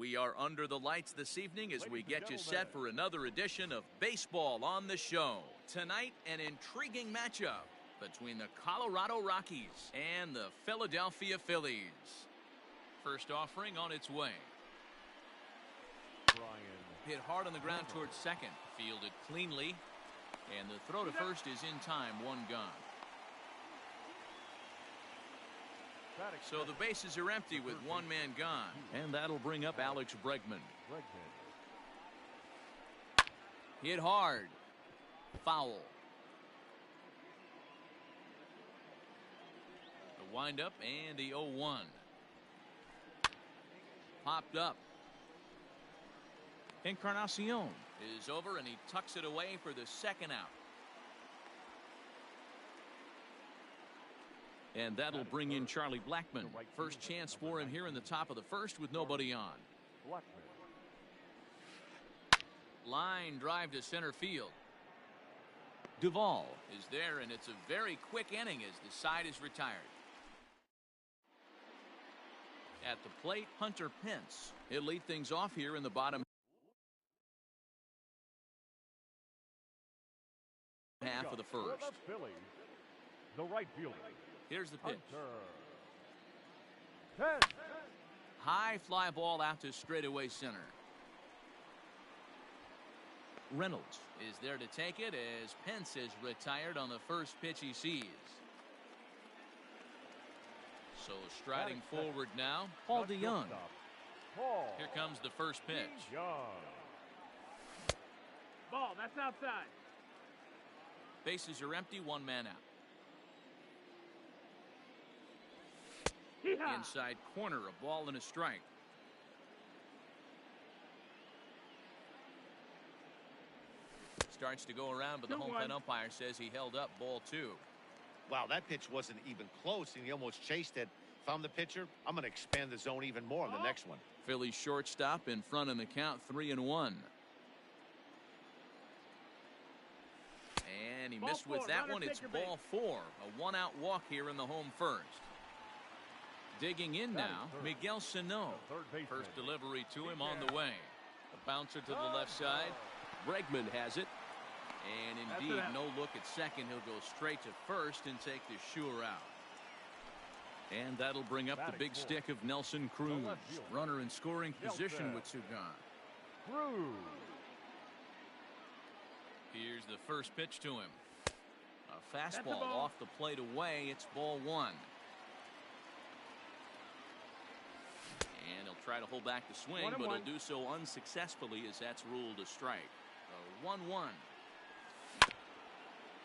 We are under the lights this evening as we get you set for another edition of Baseball on the Show. Tonight, an intriguing matchup between the Colorado Rockies and the Philadelphia Phillies. First offering on its way. Hit hard on the ground towards second. Fielded cleanly. And the throw to first is in time. One gone. So the bases are empty with one man gone. And that'll bring up Alex Bregman. Hit hard. Foul. The windup and the 0-1. Popped up. Encarnacion is over and he tucks it away for the second out. And that'll bring in Charlie Blackmon. First chance for him here in the top of the first with nobody on. Line drive to center field. Duvall is there, and it's a very quick inning as the side is retired. At the plate, Hunter Pence. He'll lead things off here in the bottom half of the first. The right fielder. Here's the pitch. High fly ball out to straightaway center. Reynolds is there to take it as Pence is retired on the first pitch he sees. So striding forward now, Paul DeYoung. Here comes the first pitch. Ball, that's outside. Bases are empty, one man out. Inside corner, a ball and a strike. Starts to go around, but the home plate umpire says he held up ball two. Wow, that pitch wasn't even close, and he almost chased it. If I'm the pitcher, I'm going to expand the zone even more on the next one. Phillies shortstop in front in the count, 3-1. And he missed with that one. It's ball four. A one-out walk here in the home first. Digging in now, Miguel Sano. First delivery to him on the way. A bouncer to the left side. Bregman has it. And indeed, no look at second. He'll go straight to first and take the sure out. And that'll bring up the big stick of Nelson Cruz. Runner in scoring position with two gone. Here's the first pitch to him. A fastball off the plate away. It's ball one. And he'll try to hold back the swing, but he'll do so unsuccessfully as that's ruled a strike. 1-1.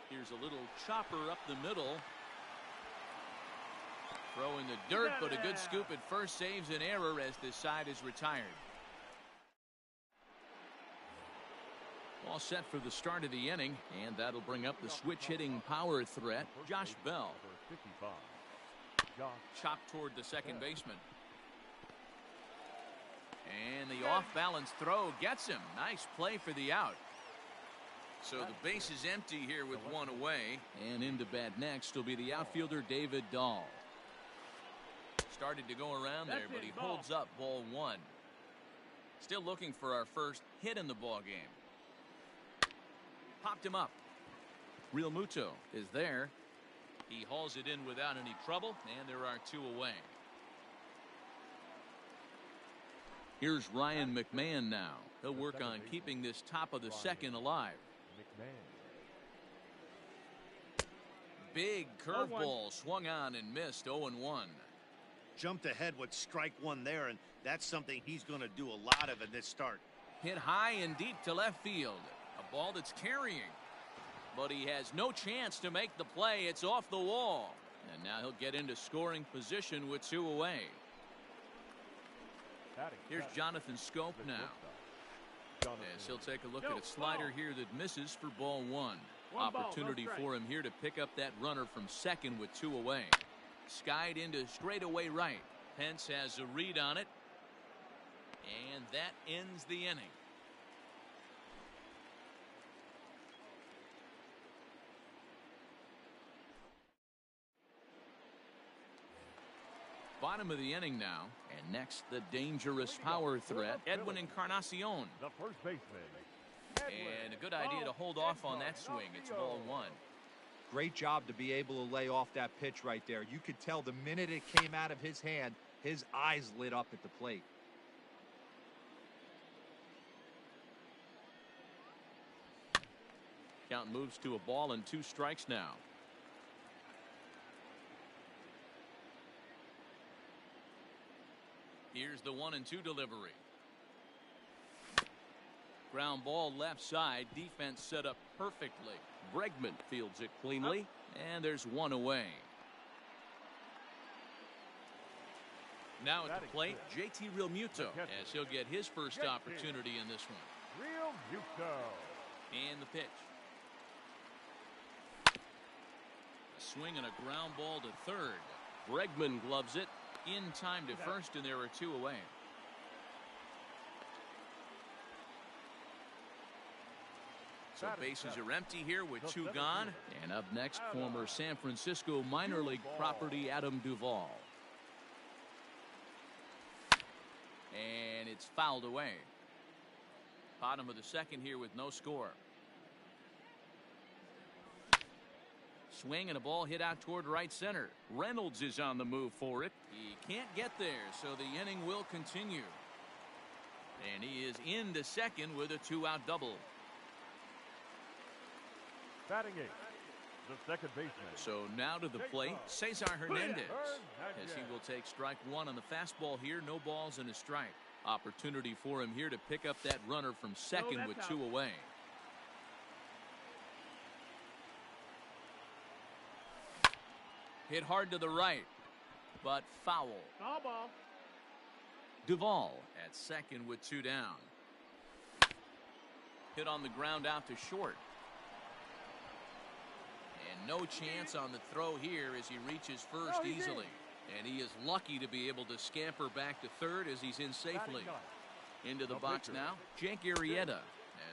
Here's a little chopper up the middle. Throw in the dirt, but a good scoop at first saves an error as this side is retired. All set for the start of the inning, and that'll bring up the switch-hitting power threat, Josh Bell. Chopped toward the second baseman. And the off-balance throw gets him. Nice play for the out. So the base is empty here with one away. And into bat next will be the outfielder David Dahl. Started to go around there, but he holds up ball one. Still looking for our first hit in the ball game. Popped him up. Real Muto is there. He hauls it in without any trouble, and there are two away. Here's Ryan McMahon now. He'll work on keeping this top of the second alive. Big curveball swung on and missed. 0-1. Jumped ahead with strike one there, and that's something he's going to do a lot of in this start. Hit high and deep to left field. A ball that's carrying. But he has no chance to make the play. It's off the wall. And now he'll get into scoring position with two away. Here's Jonathan Scope now. As he'll take a look at a slider here that misses for ball one. Opportunity for him here to pick up that runner from second with two away. Skied into straightaway right. Pence has a read on it. And that ends the inning. Bottom of the inning now. And next, the dangerous power threat, Edwin Encarnacion. The first baseman. And a good idea to hold off on that swing. It's ball one. Great job to be able to lay off that pitch right there. You could tell the minute it came out of his hand, his eyes lit up at the plate. Count moves to a ball and 2 strikes now. Here's the 1-2 delivery. Ground ball left side. Defense set up perfectly. Bregman fields it cleanly, and there's 1 away. Now at the plate, JT Realmuto, as he'll get his first opportunity in this one. Realmuto. And the pitch. A swing and a ground ball to third. Bregman gloves it in time to first, and there are 2 away. So bases are empty here with 2 gone. And up next, former San Francisco minor league property Adam Duvall. And it's fouled away. Bottom of the second here with no score. Swing and a ball hit out toward right center. Reynolds is on the move for it. He can't get there, so the inning will continue. And he is into second with a 2-out double. Batting 8, the second baseman. So now to the plate, Cesar Hernandez, as he will take strike 1 on the fastball here. No balls and a strike. Opportunity for him here to pick up that runner from second with 2 away. Hit hard to the right, but foul. Foul ball. Duvall at second with 2 down. Hit on the ground out to short. And no chance on the throw here as he reaches first easily. And he is lucky to be able to scamper back to third as he's in safely. Into the box now, Jake Arrieta,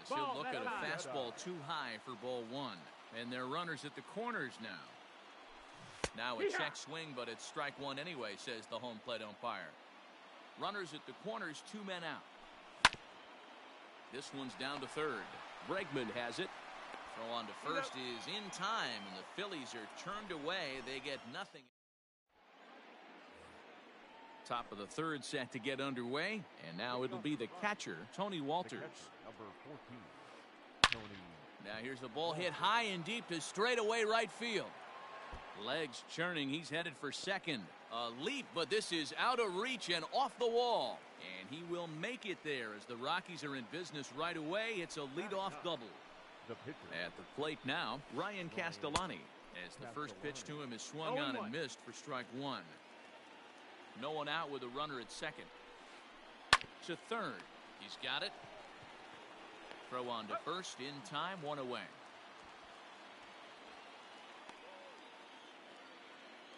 as he'll look at a fastball too high for ball 1. And they're runners at the corners now. Now a check swing, but it's strike 1 anyway, says the home plate umpire. Runners at the corners, 2 men out. This one's down to third. Bregman has it. Throw on to first is in time, and the Phillies are turned away. They get nothing. Top of the third set to get underway, and now it'll be the catcher, Tony Walters. Number 14, Tony. Now here's the ball hit high and deep to straightaway right field. Legs churning, he's headed for second. A leap, but this is out of reach and off the wall. And he will make it there as the Rockies are in business right away. It's a leadoff double. At the plate now, Ryan Castellani, as the first pitch to him is swung on and missed for strike 1. No one out with a runner at second. To third. He's got it. Throw on to first in time, 1 away.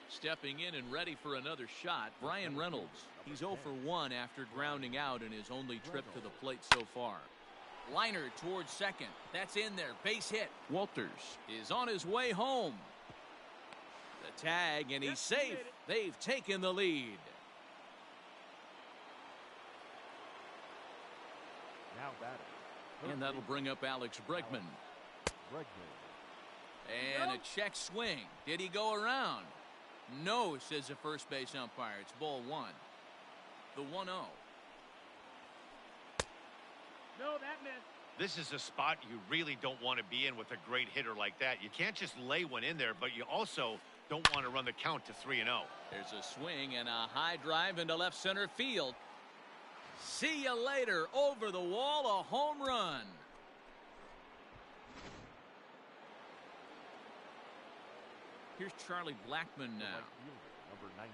Stepping in and ready for another shot, Brian Reynolds. He's 0 for 1 after grounding out in his only trip to the plate so far. Liner towards second. That's in there. Base hit. Walters is on his way home. The tag, and he's safe. They've taken the lead. Now batting. And that'll bring up Alex Bregman. And a check swing. Did he go around? No, says the first base umpire. It's ball 1. The 1-0. No, that missed. This is a spot you really don't want to be in with a great hitter like that. You can't just lay one in there, but you also don't want to run the count to 3-0. There's a swing and a high drive into left center field. See you later. Over the wall, a home run. Here's Charlie Blackmon now. Number 19,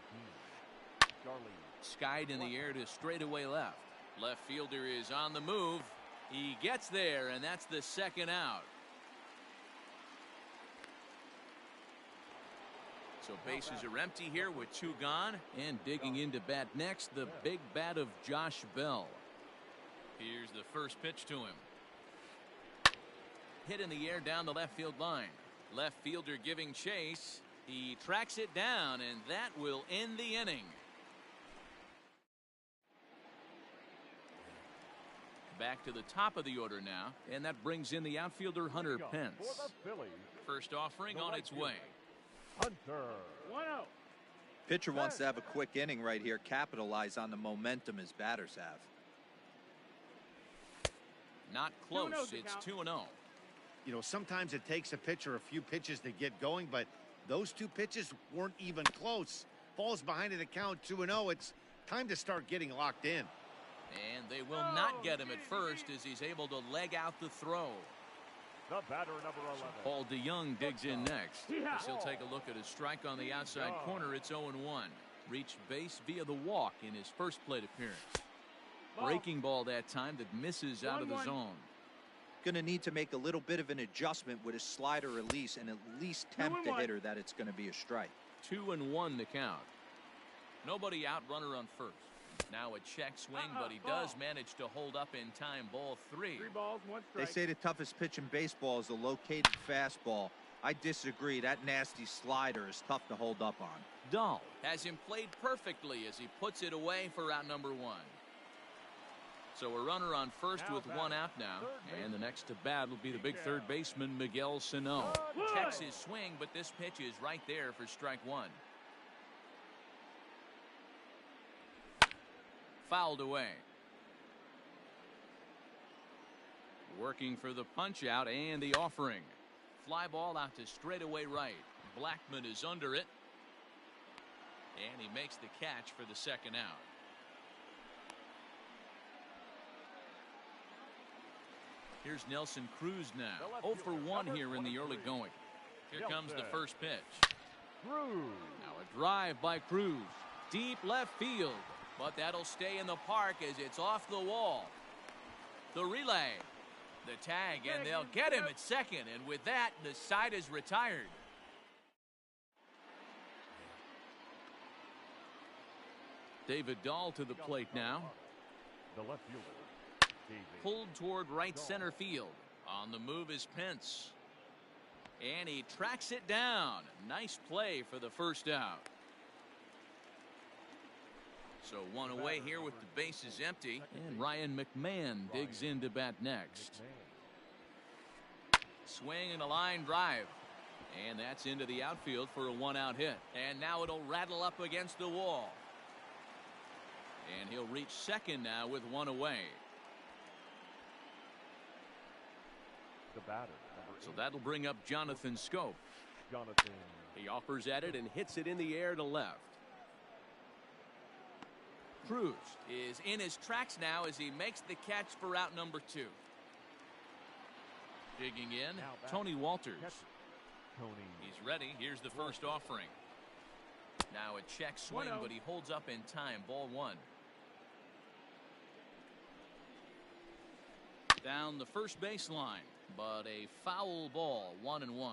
Charlie. Skied in the air to straightaway left. Left fielder is on the move. He gets there, and that's the second out. So bases are empty here with 2 gone. And digging into bat next, the big bat of Josh Bell. Here's the first pitch to him. Hit in the air down the left field line. Left fielder giving chase. He tracks it down, and that will end the inning. Back to the top of the order now, and that brings in the outfielder Hunter Pence. For the Phillies, First offering the on right its way. Hunter. 1-0. Pitcher wants to have a quick inning right here, capitalize on the momentum his batters have. Not 2-0 close. the It's count. 2-0. You know, sometimes it takes a pitcher a few pitches to get going, but those two pitches weren't even close. Falls behind in the count 2-0. It's time to start getting locked in. And they will not get him at first as he's able to leg out the throw. The batter, number 11. Paul DeYoung digs in next. Yeah. As he'll take a look at a strike on the outside corner. It's 0-1. Reached base via the walk in his first plate appearance. Ball. Breaking ball that time that misses out of the 1-1. zone. Going to need to make a little bit of an adjustment with his slider release and at least tempt the 2-1. hitter that it's going to be a strike. 2-1 the count. Nobody out, runner on first. Now a check swing, but he does manage to hold up in time. Ball 3. 3 balls, 1 They strike. say the toughest pitch in baseball is the located fastball. I disagree. That nasty slider is tough to hold up on. Dahl has him played perfectly as he puts it away for out number 1. So a runner on first with 1 out now. And the next to bat will be the big third baseman, Miguel Sano. Checks his swing, but this pitch is right there for strike 1. Fouled away. Working for the punch out and the offering. Fly ball out to straightaway right. Blackman is under it. And he makes the catch for the second out. Here's Nelson Cruz now. 0 for 1 here in the early going. Here comes the first pitch. Cruz. Now a drive by Cruz. Deep left field. But that'll stay in the park as it's off the wall. The relay. The tag, and they'll get him at second. And with that, the side is retired. David Dahl to the plate now. The left fielder. Davey. Pulled toward right center field. On the move is Pence. And he tracks it down. Nice play for the first out. So 1 away here with the bases empty. And Ryan McMahon digs in to bat next. Swing and a line drive. And that's into the outfield for a 1-out hit. And now it'll rattle up against the wall. And he'll reach second now with 1 away. The batter, number So 8. that'll bring up Jonathan Scope. Jonathan. He offers at it and hits it in the air to left. Cruz is in his tracks now as he makes the catch for out number 2. Digging in, Now back. Tony Walters. Tony. He's ready. Here's the first offering. Now a check swing, 1-0. but he holds up in time. Ball 1. Down the first baseline, but a foul ball. 1-1.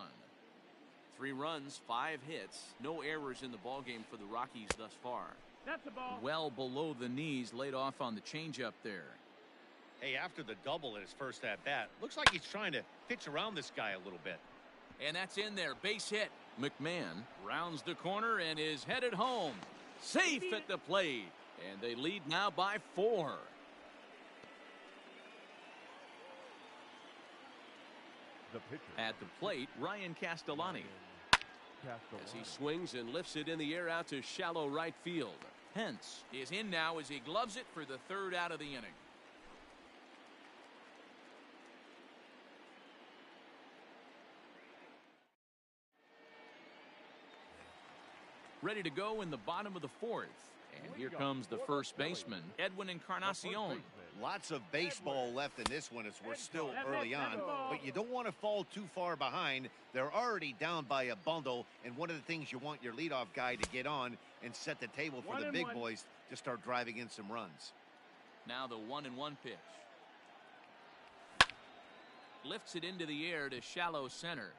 3 runs, 5 hits, no errors in the ballgame for the Rockies thus far. That's a ball. Well below the knees, laid off on the changeup there. Hey, after the double in his first at-bat, looks like he's trying to pitch around this guy a little bit. And that's in there. Base hit. McMahon rounds the corner and is headed home. Safe at the plate. And they lead now by 4. The pitcher. At the plate, Ryan Castellani. As he swings and lifts it in the air out to shallow right field. Pence is in now as he gloves it for the 3rd out of the inning. Ready to go in the bottom of the 4th. And here comes the first baseman, Edwin Encarnacion. Lots of baseball left in this one as we're still early on, but you don't want to fall too far behind. They're already down by a bundle, and one of the things you want your leadoff guy to get on and set the table for the big boys to start driving in some runs. Now the 1-1 pitch. Lifts it into the air to shallow center.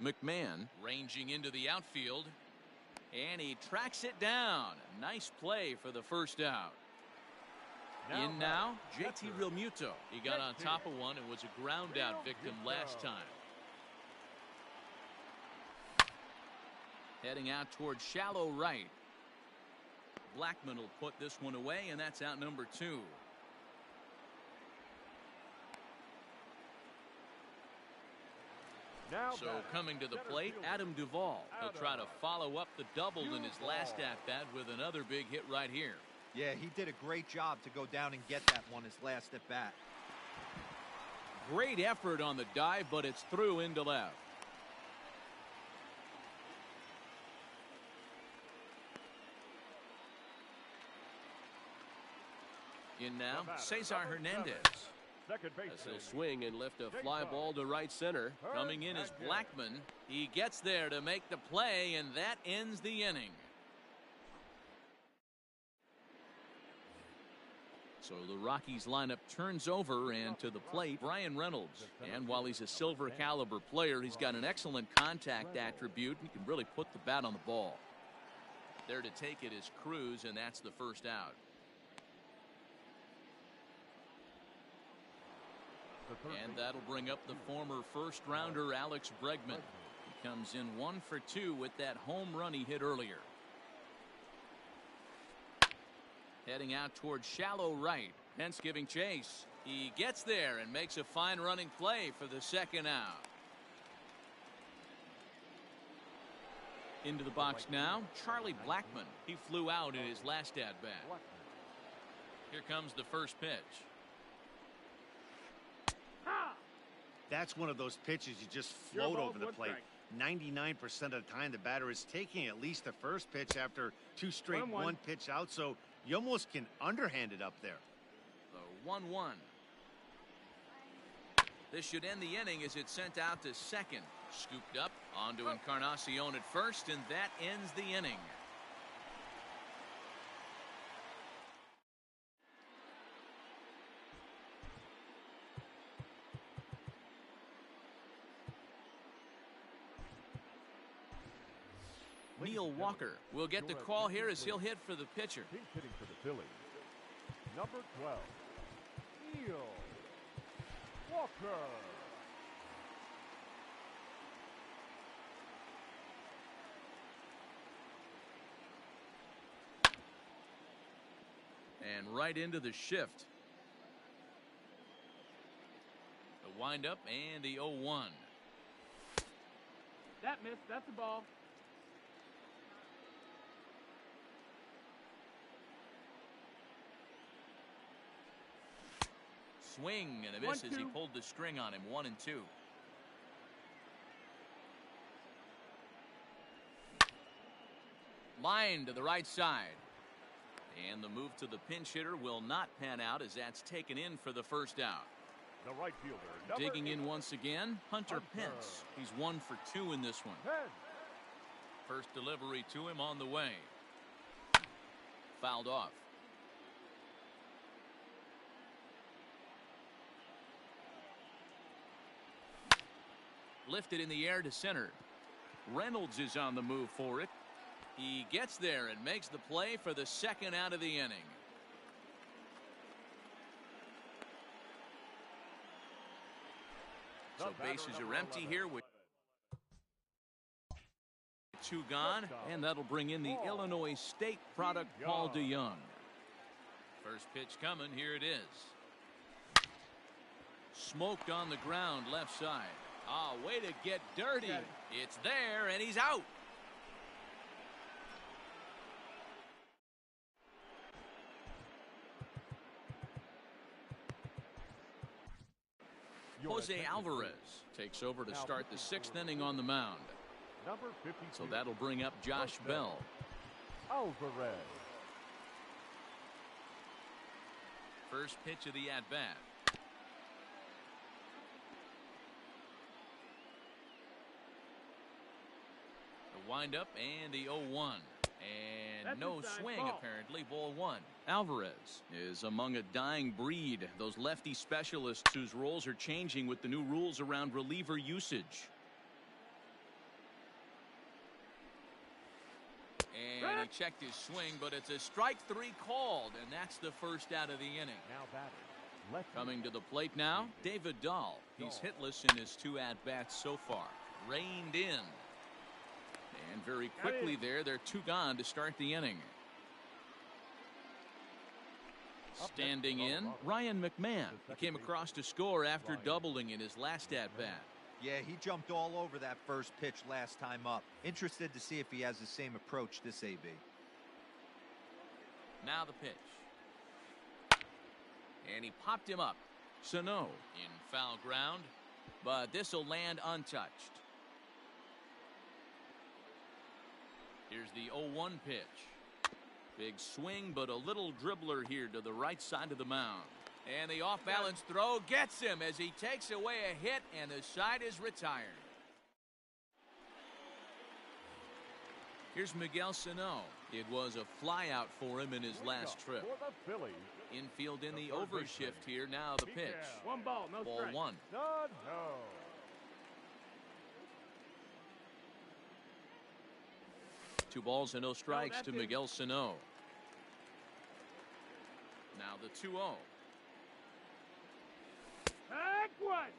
McMahon ranging into the outfield. And he tracks it down. Nice play for the first out. In now, JT Realmuto. He got on top of one and was a ground out victim last time. Heading out towards shallow right. Blackman will put this one away, and that's out number 2. Now So batting, coming to the center plate, fielder, Adam Duvall. He'll try to Adam follow up the double in his last Duvall. at-bat with another big hit right here. Yeah, he did a great job to go down and get that one his last at bat. Great effort on the dive, but it's through into left. In now, Cesar Hernandez. second As base. he'll swing and lift a fly ball to right center. Coming in is Blackman. He gets there to make the play, and that ends the inning. So the Rockies lineup turns over, and to the plate, Brian Reynolds. And while he's a silver caliber player, he's got an excellent contact attribute. He can really put the bat on the ball. There to take it is Cruz, and that's the first out. And that'll bring up the former first rounder Alex Bregman. He comes in 1 for 2 with that home run he hit earlier. Heading out towards shallow right. Pence giving chase. He gets there and makes a fine running play for the second out. Into the box now, Charlie Blackman. He flew out in his last at-bat. Here comes the first pitch. That's one of those pitches you just float over the plate. 99% of the time, the batter is taking at least the first pitch after 2 straight 1-1. one-pitch out, so you almost can underhand it up there. The 1-1. This should end the inning as it's sent out to second. Scooped up onto Encarnacion at first, and that ends the inning. Neil Walker will get the call here as he'll hit for the pitcher. Pinch hitting for the Phillies. Number 12, Neil Walker. And right into the shift. The windup and the 0-1. That missed. That's the ball. Swing and a miss as he 1-2. pulled the string on him. 1-2. Line to the right side. And the move to the pinch hitter will not pan out as that's taken in for the first out. The right fielder. Number Digging in 8, once again, Hunter Pence. He's 1 for 2 in this one. Pence. First delivery to him on the way. Fouled off. Lifted in the air to center. Reynolds is on the move for it. He gets there and makes the play for the second out of the inning. So bases are empty here with 2 gone, and that'll bring in the Illinois State product, Paul DeYoung. First pitch coming. Here it is. Smoked on the ground left side. Ah, way to get dirty. It's there, and he's out. Jose Alvarez takes over to start the 6th inning on the mound. Number 52. So that'll bring up Josh Bell. Alvarez. First pitch of the at-bat. The windup and the 0-1. And That's no inside swing, ball. apparently. Ball 1. Alvarez is among a dying breed. Those lefty specialists whose roles are changing with the new rules around reliever usage. And he checked his swing, but it's a strike 3 called, and that's the first out of the inning. Now batting. Left Coming to the plate now, David Dahl. He's hitless in his 2 at-bats so far. Reined in. And very quickly there, they're 2 gone to start the inning. Standing in, Ryan McMahon. He came across to score after doubling in his last at-bat. Yeah, he jumped all over that first pitch last time up. Interested to see if he has the same approach this AB. Now the pitch. And he popped him up. Sano in foul ground, but this will land untouched. Here's the 0-1 pitch. Big swing, but a little dribbler here to the right side of the mound. And the off-balance throw gets him as he takes away a hit, and the side is retired. Here's Miguel Sano. It was a flyout for him in his last trip. Infield in the overshift here. Now the pitch. One ball, no Ball strike. one. No. 2 balls and no strikes that's to it. Miguel Sano. Now the 2-0. Back one.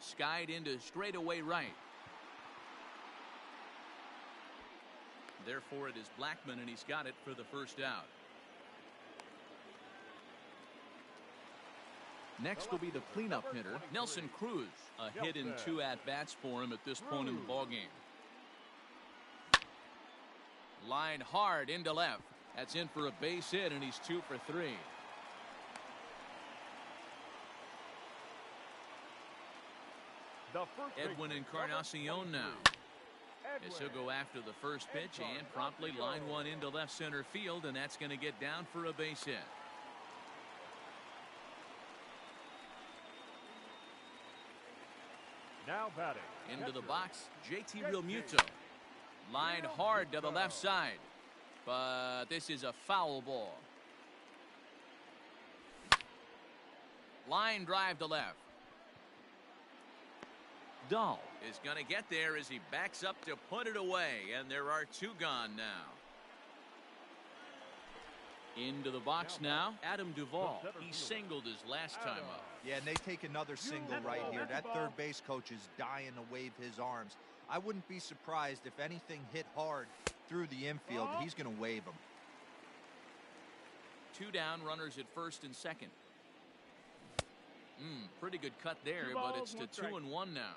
Skied into straightaway right. Therefore, it is Blackman, and he's got it for the first out. Next will be the cleanup hitter, Nelson Cruz. A hit in 2 at-bats for him at this point in the ballgame. Line hard into left. That's in for a base hit, and he's 2 for 3. Edwin Encarnacion now. As he'll go after the first pitch and promptly line one into left center field, and that's going to get down for a base hit. Now batting. Into the box, JT Realmuto. Line hard to the left side, but this is a foul ball. Line drive to left. Dahl is going to get there as he backs up to put it away, and there are 2 gone now. Into the box now, Adam Duvall. He singled his last time up. Yeah, and they take another single right here. That third base coach is dying to wave his arms. I wouldn't be surprised if anything hit hard through the infield. He's going to wave them. 2 down, runners at first and second. Pretty good cut there, but it's to 2-1 now.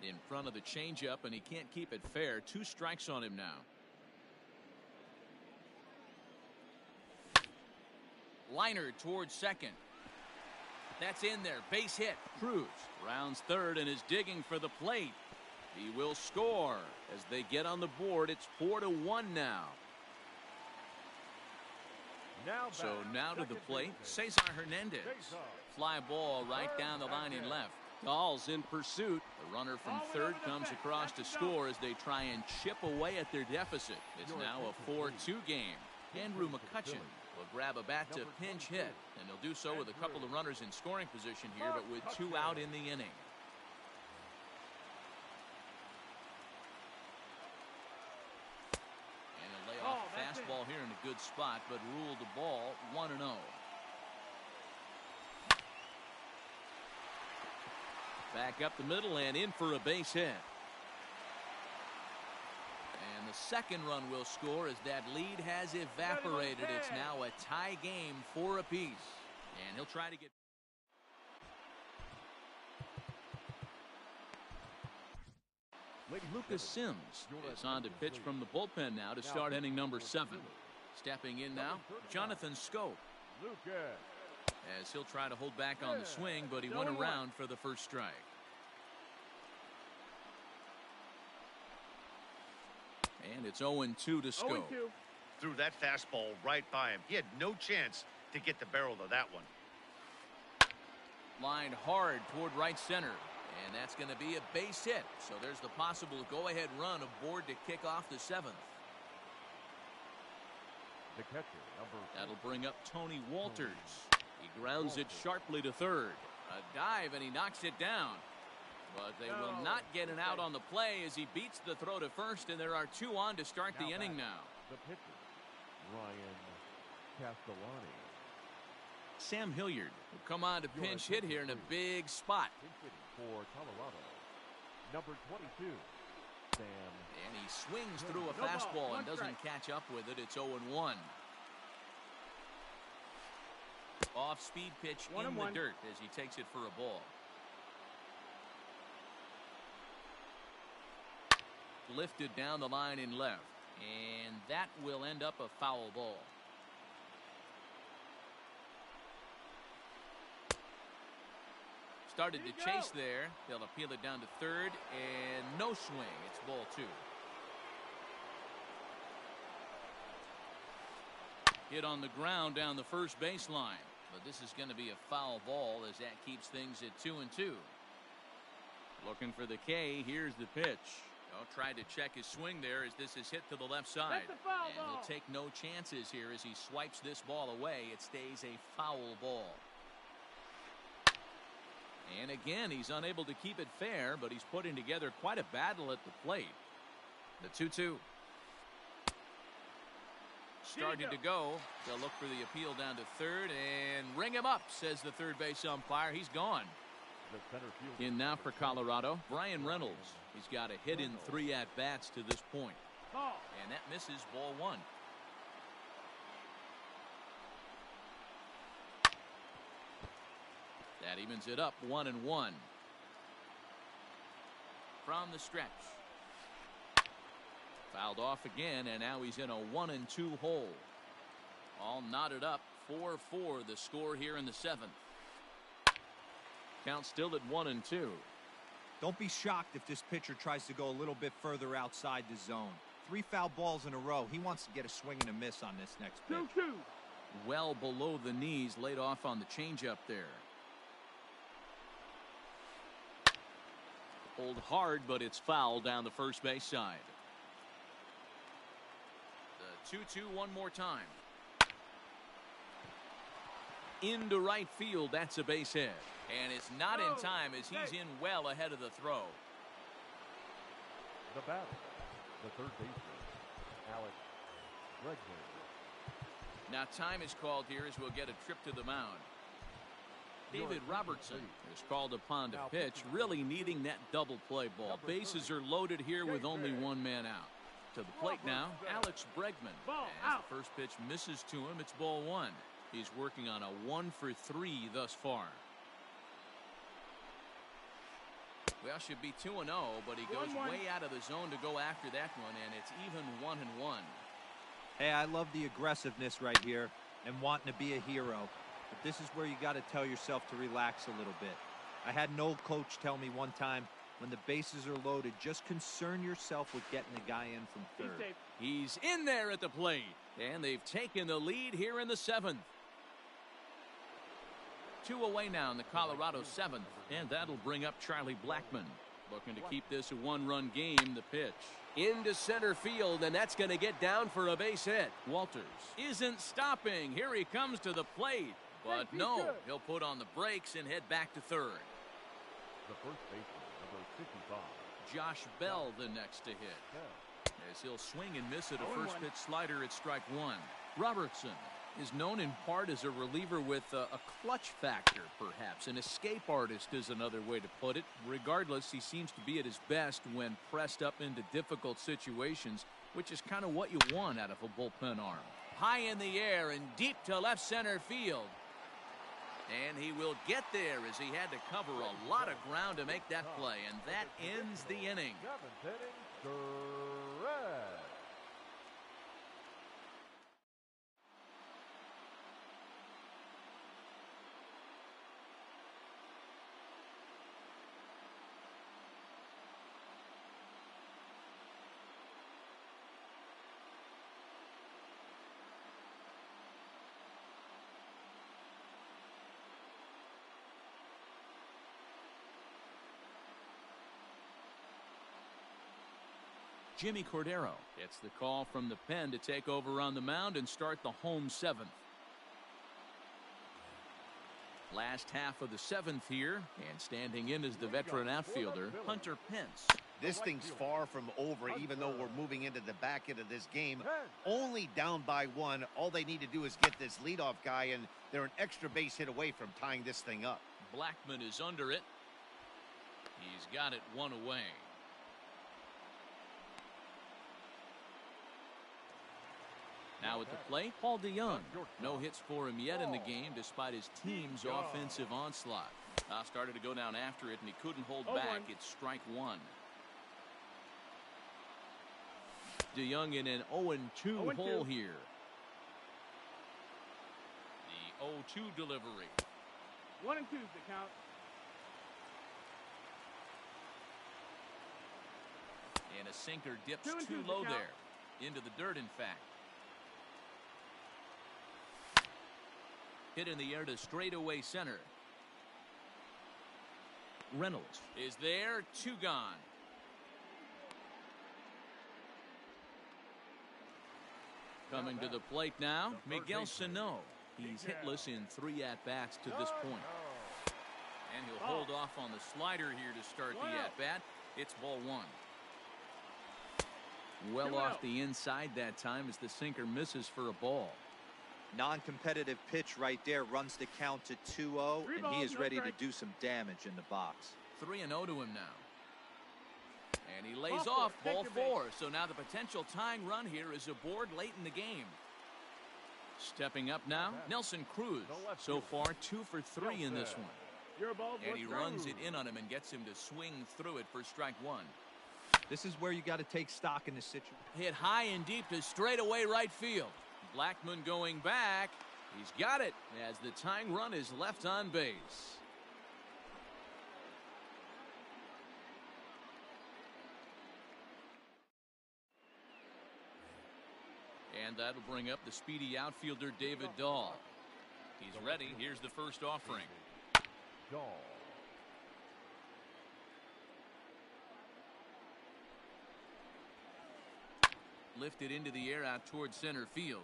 In front of the changeup, and he can't keep it fair. 2 strikes on him now. Liner towards second. That's in there. Base hit. Cruz rounds third and is digging for the plate. He will score as they get on the board. It's 4-1 now. So now to the plate, Cesar Hernandez. Fly ball right down the line and left. Dahl's in pursuit. The runner from third comes across to score as they try and chip away at their deficit. It's now a 4-2 game. Andrew McCutcheon will grab a bat to pinch hit, and he'll do so with a couple of runners in scoring position here, but with 2 out in the inning. And a layoff fastball here in a good spot, but ruled the ball 1-0. Back up the middle and in for a base hit. And the second run will score as that lead has evaporated. It's now a tie game, 4 apiece. And he'll try to get... Lucas Sims is on to pitch from the bullpen now to start inning number 7. Stepping in now, Jonathan Scope. As he'll try to hold back on the swing, but he went around for the first strike. And it's 0-2 to Scope. Threw that fastball right by him. He had no chance to get the barrel of that one. Lined hard toward right center. And that's going to be a base hit. So there's the possible go-ahead run aboard to kick off the 7th. The catcher, number 4. That'll bring up Tony Walters. He grounds it sharply to third. A dive, and he knocks it down. But they will not get an out on the play as he beats the throw to first, and there are 2 on to start the inning now. The pitcher, Ryan Castellani. Sam Hilliard will come on to pinch hit here in a big spot. For Colorado, number 22, Sam. And he swings through a fastball and doesn't catch up with it. It's 0-1. Off-speed pitch in the dirt as he takes it for a ball. Lifted down the line in left, and that will end up a foul ball. Started to chase there. They'll appeal it down to third, and no swing. It's ball 2. Hit on the ground down the first baseline, but this is going to be a foul ball as that keeps things at 2-2. Looking for the K. Here's the pitch. Tried to check his swing there as this is hit to the left side. And he'll take no chances here as he swipes this ball away. It stays a foul ball. And again, he's unable to keep it fair, but he's putting together quite a battle at the plate. The 2-2. Started to go. They'll look for the appeal down to third and ring him up, says the third base umpire. He's gone. In now for Colorado, Brian Reynolds. He's got a hit in 3 at-bats to this point. And that misses ball 1. That evens it up 1-1. From the stretch. Fouled off again, and now he's in a 1-2 hole. All knotted up, 4-4 the score here in the 7th. Count still at 1-2. Don't be shocked if this pitcher tries to go a little bit further outside the zone. 3 foul balls in a row. He wants to get a swing and a miss on this next pitch. 2-2. Well below the knees, laid off on the changeup there. Pulled hard, but it's foul down the first base side. The 2-2 one more time. Into right field, that's a base hit. And it's not in time as he's in well ahead of the throw. The batter, the third baseman, Alex Bregman. Now time is called here as we'll get a trip to the mound. David Robertson is called upon to pitch, really needing that double play ball. Bases are loaded here with only 1 man out. To the plate now, Alex Bregman. As the first pitch misses to him, it's ball 1. He's working on a 1-for-3 thus far. Well, should be 2-0, but he goes way out of the zone to go after that one, and it's even 1-1. Hey, I love the aggressiveness right here and wanting to be a hero. But this is where you got to tell yourself to relax a little bit. I had an old coach tell me one time, when the bases are loaded, just concern yourself with getting the guy in from third. He's in there at the plate, and they've taken the lead here in the 7th. 2 away now in the Colorado 7th, and that'll bring up Charlie Blackmon. Looking to keep this a 1-run game. The pitch into center field, and that's going to get down for a base hit. Walters isn't stopping. Here he comes to the plate, but no, he'll put on the brakes and head back to third. The first baseman, number 55. Josh Bell the next to hit, as he'll swing and miss at a first pitch slider at strike 1. Robertson is known in part as a reliever with a clutch factor, perhaps. An escape artist is another way to put it. Regardless, he seems to be at his best when pressed up into difficult situations, which is kind of what you want out of a bullpen arm. High in the air and deep to left center field. And he will get there as he had to cover a lot of ground to make that play, and that ends the inning. 7th inning, correct. Jimmy Cordero gets the call from the pen to take over on the mound and start the home 7th. Last half of the 7th here, and standing in as the veteran outfielder, Hunter Pence. This thing's far from over, even though we're moving into the back end of this game. Only down by 1. All they need to do is get this leadoff guy, and they're an extra base hit away from tying this thing up. Blackmon is under it. He's got it 1 away. Now at the plate, Paul DeYoung. No hits for him yet in the game despite his team's offensive onslaught. Started to go down after it, and he couldn't hold back. It's strike one. DeYoung in an 0-2 hole here. The 0-2 delivery. 1 and 2's the count. And a sinker dips 2 and too 2's low the count. there. Into the dirt, in fact. Hit in the air to straightaway center. Reynolds is there. 2 gone. Coming to the plate now, Miguel Sano. He's hitless in 3 at-bats to this point. And he'll hold off on the slider here to start the at-bat. It's ball 1. Well off the inside that time as the sinker misses for a ball. Non-competitive pitch right there, runs the count to 2-0, and he is ready to do some damage in the box. 3-0 to him now. And he lays off ball 4. So now the potential tying run here is aboard late in the game. Stepping up now, Nelson Cruz. So far 2 for 3 in this one. And he runs it in on him and gets him to swing through it for strike 1. This is where you got to take stock in this situation. Hit high and deep to straightaway right field. Blackman going back. He's got it as the tying run is left on base. And that'll bring up the speedy outfielder David Dahl. He's ready. Here's the first offering. Dahl. Lifted into the air out towards center field.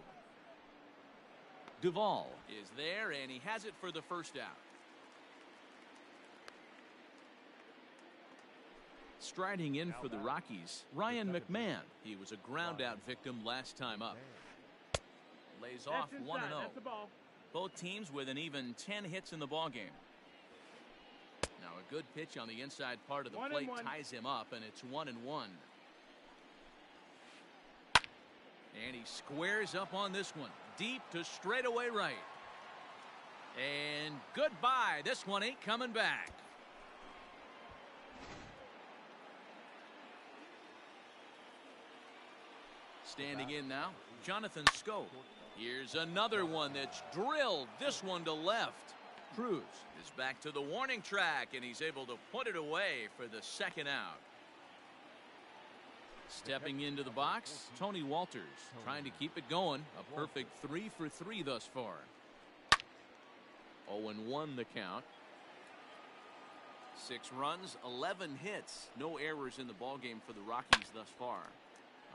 Duvall is there, and he has it for the first out. Striding in for the Rockies, Ryan McMahon. He was a ground out victim last time up. Lays off 1-0. Both teams with an even 10 hits in the ballgame. Now a good pitch on the inside part of the plate ties him up, and it's 1-1. And he squares up on this one. Deep to straightaway right. And goodbye. This one ain't coming back. Standing in now, Jonathan Scope. Here's another one that's drilled. This one to left. Cruz is back to the warning track, and he's able to put it away for the second out. Stepping into the box, Tony Walters trying to keep it going. A perfect 3 for 3 thus far. 0-1 the count. 6 runs, 11 hits. No errors in the ballgame for the Rockies thus far.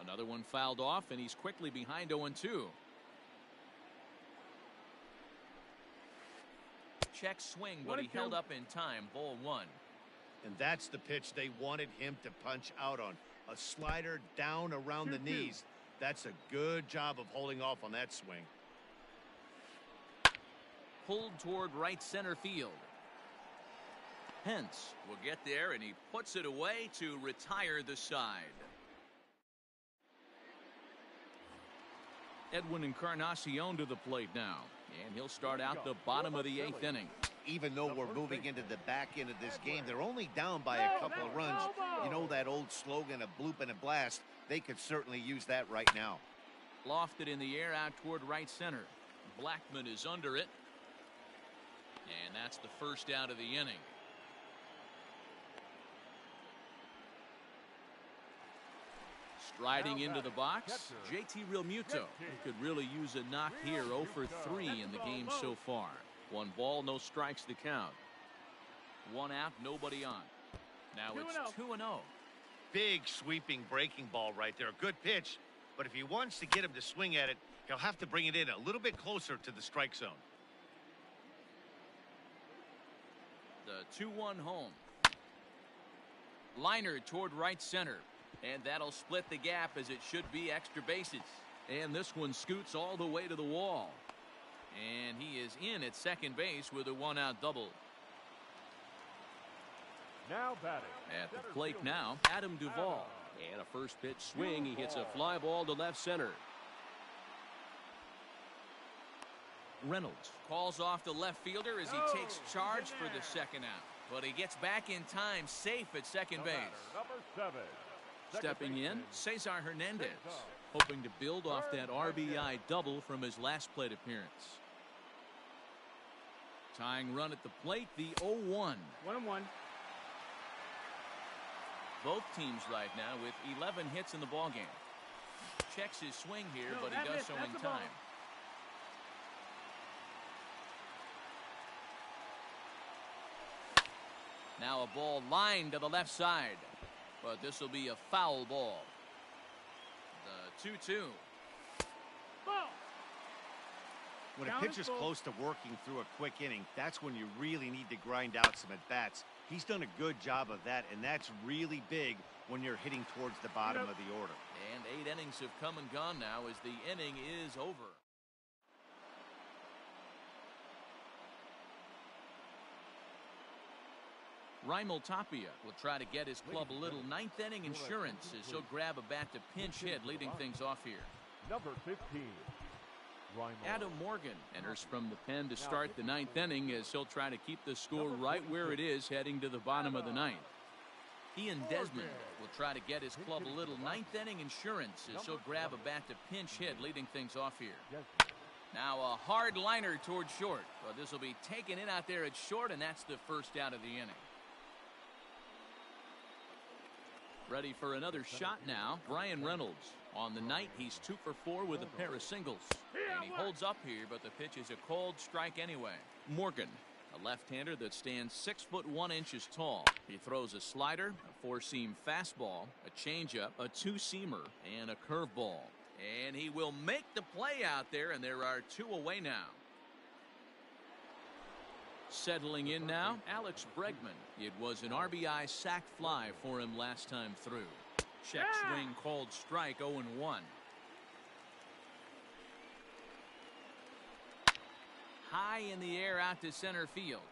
Another one fouled off, and he's quickly behind 0-2. Check swing, but he held up in time. Ball 1. And that's the pitch they wanted him to punch out on. A slider down around the knees. That's a good job of holding off on that swing. Pulled toward right center field. Hence will get there, and he puts it away to retire the side. Edwin Encarnacion to the plate now, and he'll start out the bottom of the 8th inning. Even though we're moving into the back end of this game, they're only down by a couple of runs. You know that old slogan, a bloop and a blast? They could certainly use that right now. Lofted in the air out toward right center. Blackman is under it. And that's the first out of the inning. Striding into the box, JT Realmuto. He could really use a knock here. 0 for 3 in the game so far. 1 ball, no strikes to count. 1 out, nobody on. Now it's 2-0. Big sweeping breaking ball right there. A good pitch, but if he wants to get him to swing at it, he'll have to bring it in a little bit closer to the strike zone. The 2-1 home. Liner toward right center. And that'll split the gap as it should be extra bases. And this one scoots all the way to the wall. And he is in at second base with a 1-out double. Now batting. At the plate now, Adam Duvall. And a first pitch swing. He hits a fly ball to left center. Reynolds calls off the left fielder as he takes charge for the second out. But he gets back in time, safe at second base. Number 7. Stepping in, Cesar Hernandez, hoping to build off that RBI double from his last plate appearance. Tying run at the plate, the 0-1. 1-1. Both teams right now with 11 hits in the ballgame. Checks his swing here, No, but he does so in time. Now a ball lined to the left side, but this will be a foul ball. The 2-2. Ball. When a Counter pitcher's ball. close to working through a quick inning, that's when you really need to grind out some at-bats. He's done a good job of that, and that's really big when you're hitting towards the bottom of the order. And 8 innings have come and gone now as the inning is over. Raimel Tapia will try to get his club a little ninth inning insurance as he'll grab a bat to pinch hit, leading things off here. Number 15. Adam Morgan enters from the pen to start the ninth inning as he'll try to keep the score right where it is heading to the bottom of the ninth. Ian Desmond will try to get his club a little ninth inning insurance as he'll grab a bat to pinch hit, leading things off here. Now a hard liner towards short. Well, this will be taken in out there at short, and that's the first out of the inning. Ready for another shot now, Brian Reynolds. On the night, he's 2 for 4 with a pair of singles. And he holds up here, but the pitch is a cold strike anyway. Morgan, a left-hander that stands 6'1" tall. He throws a slider, a 4-seam fastball, a changeup, a 2-seamer, and a curveball. And he will make the play out there, and there are 2 away now. Settling in now, Alex Bregman. It was an RBI sac fly for him last time through. Check swing called strike, 0-1. High in the air out to center field.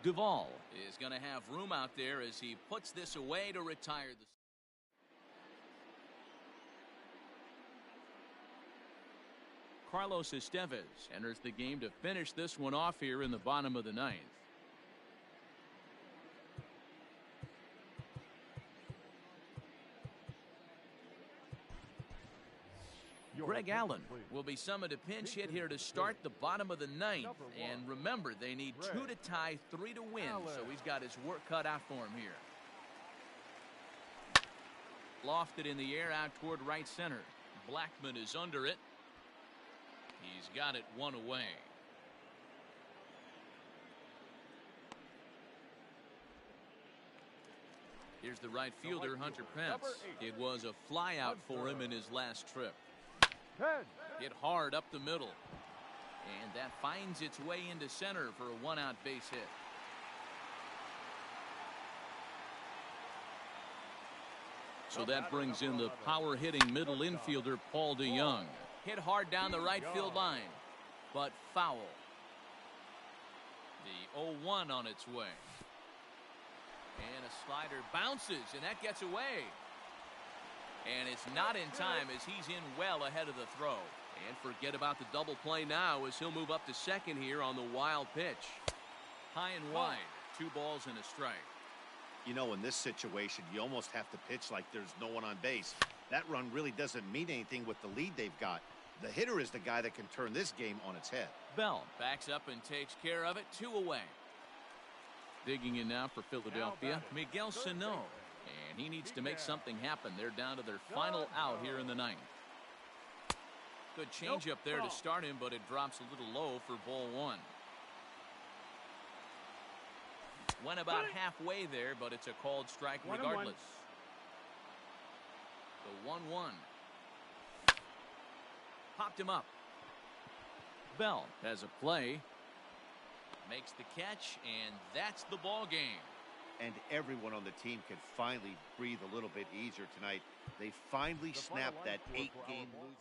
Duvall is going to have room out there as he puts this away to retire the. Carlos Estevez enters the game to finish this one off here in the bottom of the ninth. Greg Allen will be summoned to pinch hit here to start the bottom of the ninth. And remember, they need 2 to tie, 3 to win, so he's got his work cut out for him here. Lofted in the air out toward right center. Blackman is under it. He's got it 1 away. Here's the right fielder, Hunter Pence. It was a flyout for him in his last trip. Hit hard up the middle. And that finds its way into center for a 1-out base hit. So that brings in the power-hitting middle infielder, Paul DeYoung. Hit hard down the right field line, but foul. The 0-1 on its way. And a slider bounces, and that gets away. And it's not in time as he's in well ahead of the throw. And forget about the double play now as he'll move up to second here on the wild pitch. High and wide, 2 balls and a strike. You know, in this situation, you almost have to pitch like there's no one on base. That run really doesn't mean anything with the lead they've got. The hitter is the guy that can turn this game on its head. Bell backs up and takes care of it, 2 away. Digging in now for Philadelphia, Miguel Sano. And he needs to make something happen. They're down to their final out here in the ninth. Good changeup there to start him, but it drops a little low for ball 1. Went about halfway there, but it's a called strike regardless. The 1-1. Popped him up. Bell has a play. Makes the catch, and that's the ball game. And everyone on the team can finally breathe a little bit easier tonight. They finally snapped that 8-game losing.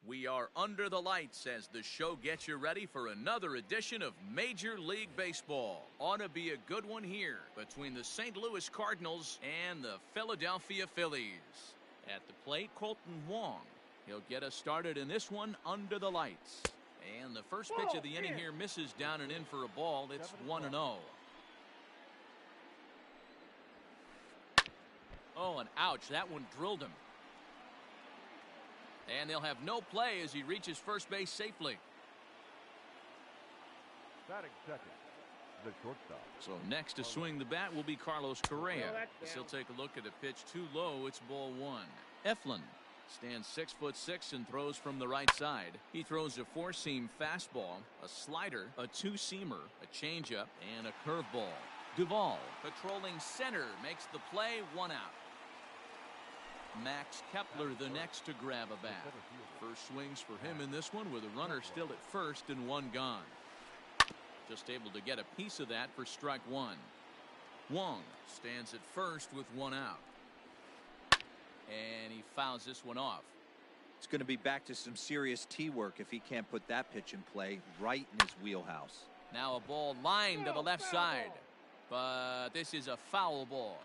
We are under the lights as the show gets you ready for another edition of Major League Baseball. Ought to be a good one here between the St. Louis Cardinals and the Philadelphia Phillies. At the plate, Colton Wong. He'll get us started in this one under the lights. And the first pitch of the inning here misses down and in for a ball. It's 1-0. Oh, and ouch, that one drilled him. And they'll have no play as he reaches first base safely. Batting second, the shortstop. So next to swing the bat will be Carlos Correa. As he'll take a look at a pitch too low. It's ball one. Eflin stands 6'6" and throws from the right side. He throws a four-seam fastball, a slider, a two-seamer, a changeup, and a curveball. Duvall, patrolling center, makes the play, 1 out. Max Kepler the next to grab a bat. First swings for him in this one with a runner still at first and 1 gone. Just able to get a piece of that for strike 1. Wong stands at first with 1 out. And he fouls this one off. It's going to be back to some serious tee work if he can't put that pitch in play right in his wheelhouse. Now a ball lined to the left side. But this is a foul ball.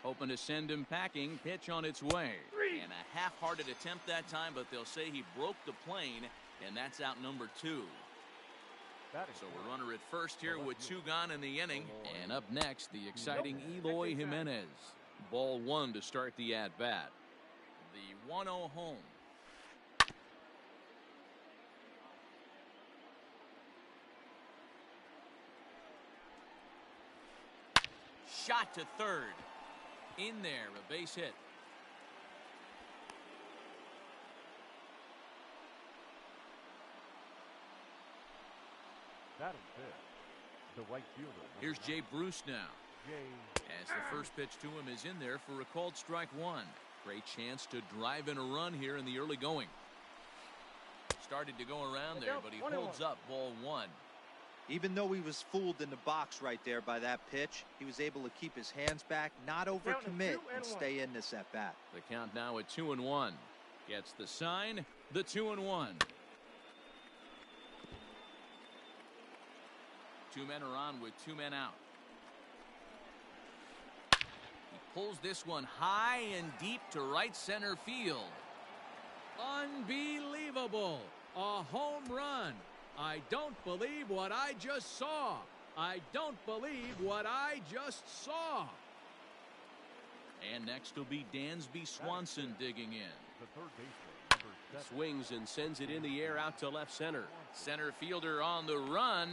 Hoping to send him packing. Pitch on its way. And a half-hearted attempt that time, but they'll say he broke the plane, and that's out number 2. So a runner at first here with 2 gone in the inning. And up next, the exciting Eloy Jimenez. Ball 1 to start the at-bat. The 1-0 home. Shot to third. In there, a base hit. Batting fifth, the right fielder. Here's Jay Bruce now. As the first pitch to him is in there for a called strike 1. Great chance to drive in a run here in the early going. Started to go around there, but he holds up ball 1. Even though he was fooled in the box right there by that pitch, he was able to keep his hands back, not overcommit, and stay in this at bat. The count now at 2-1. Gets the sign, the 2-1. 2 men are on with 2 men out. He pulls this one high and deep to right center field. Unbelievable. A home run. I don't believe what I just saw. I don't believe what I just saw. And next will be Dansby Swanson digging in. The third baseman, Swings and sends it in the air out to left center. Center fielder on the run,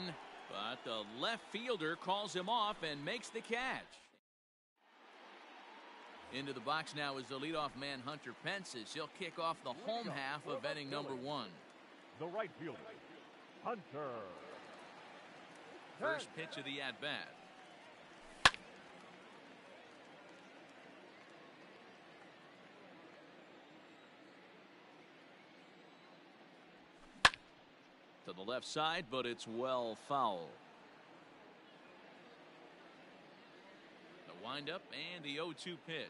but the left fielder calls him off and makes the catch. Into the box now is the leadoff man, Hunter Pence, as he'll kick off the home half of inning number 1. the right fielder, Hunter. First pitch of the at-bat. To the left side, but it's well foul. The windup and the 0-2 pitch.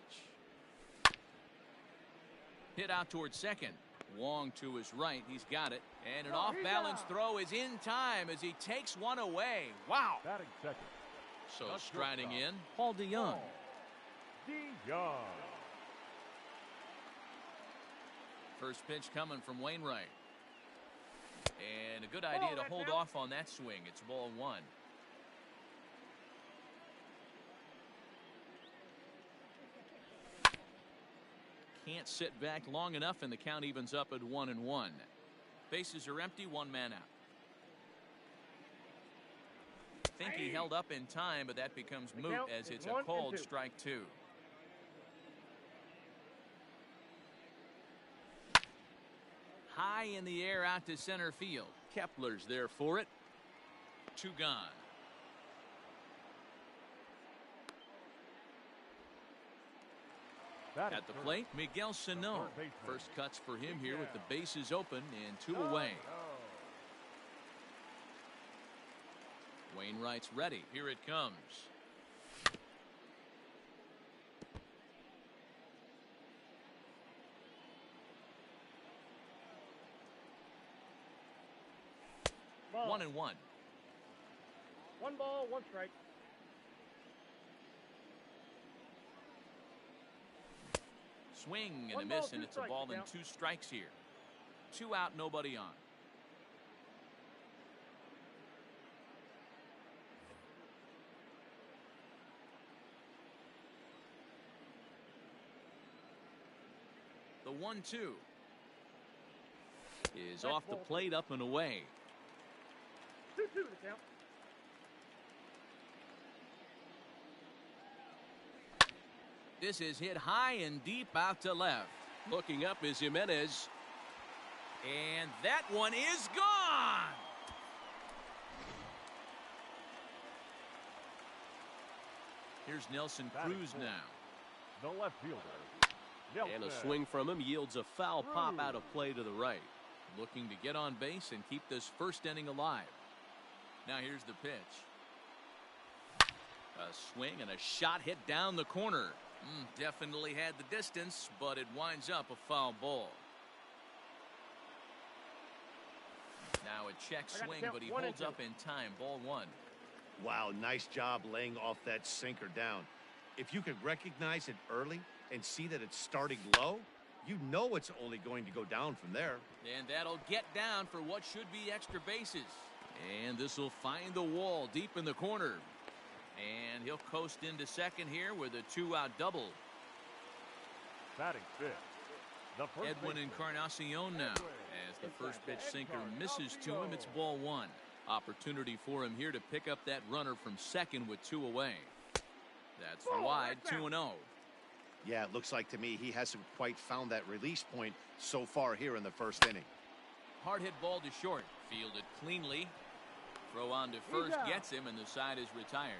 Hit out towards second. Wong to his right. He's got it. And an off-balance throw is in time as he takes one away. Wow. Batting second. So striding in, Paul DeYoung. DeYoung. First pitch coming from Wainwright. And a good idea to hold off on that swing. It's ball 1. Can't sit back long enough, and the count evens up at 1-1. Bases are empty, 1 man out. Think he held up in time, but that becomes moot as it's a called strike 2. High in the air out to center field. Kepler's there for it. 2 gone. At the plate, Miguel Sano. First cuts for him here with the bases open and 2 away. Wainwright's ready. Here it comes. 1 and 1. 1 ball, 1 strike. Swing and 1 a ball, miss, 2 and it's a strikes, ball and count. 2 strikes here. 2 out, nobody on. The 1-2 is off the plate, up and away. 2-2 to count. This is hit high and deep out to left. Looking up is Jimenez. And that one is gone. Here's Nelson Cruz now. The left fielder. Nelson. And a swing from him yields a foul pop out of play to the right. Looking to get on base and keep this first inning alive. Now here's the pitch. A swing and a shot hit down the corner. Definitely had the distance, but it winds up a foul ball. Now a check swing, but he holds up in time. Ball 1. Wow, nice job laying off that sinker down. If you could recognize it early and see that it's starting low, you know it's only going to go down from there. And that'll get down for what should be extra bases. And this will find the wall deep in the corner. And he'll coast into second here with a 2-out double. Batting fifth. The first Edwin baseman. Encarnacion now. As the first pitch sinker misses to him, it's ball 1. Opportunity for him here to pick up that runner from second with 2 away. That's wide, 2-0. Yeah, it looks like to me he hasn't quite found that release point so far here in the first inning. Hard hit ball to short. Fielded cleanly. Throw on to first gets him, and the side is retired.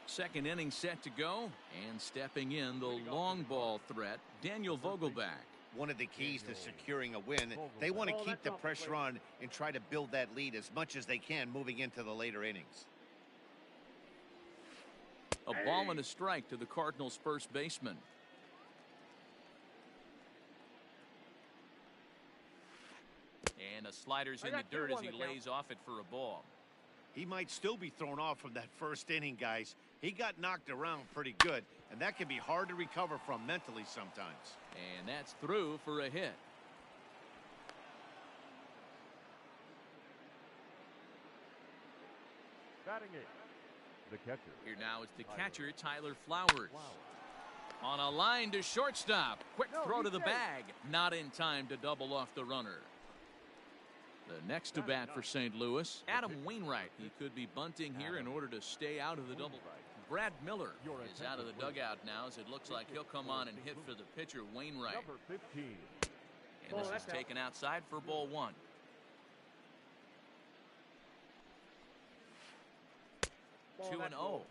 Second inning set to go, and stepping in the long ball threat, Daniel Vogelback. One of the keys to securing a win, they want to keep the pressure on and try to build that lead as much as they can moving into the later innings. A ball and a strike to the Cardinals' first baseman. And a slider's in the dirt as he lays off it for a ball. He might still be thrown off from that first inning, guys. He got knocked around pretty good, and that can be hard to recover from mentally sometimes. And that's through for a hit. Batting eighth. The catcher. Here now it's the catcher, Tyler Flowers. On a line to shortstop. Quick throw to the bag. Not in time to double off the runner. The next to bat for St. Louis, Adam Wainwright. He could be bunting here in order to stay out of the double. Brad Miller is out of the dugout now, as it looks like he'll come on and hit for the pitcher, Wainwright. Number 15. And this is taken outside for ball 1. Two and 0.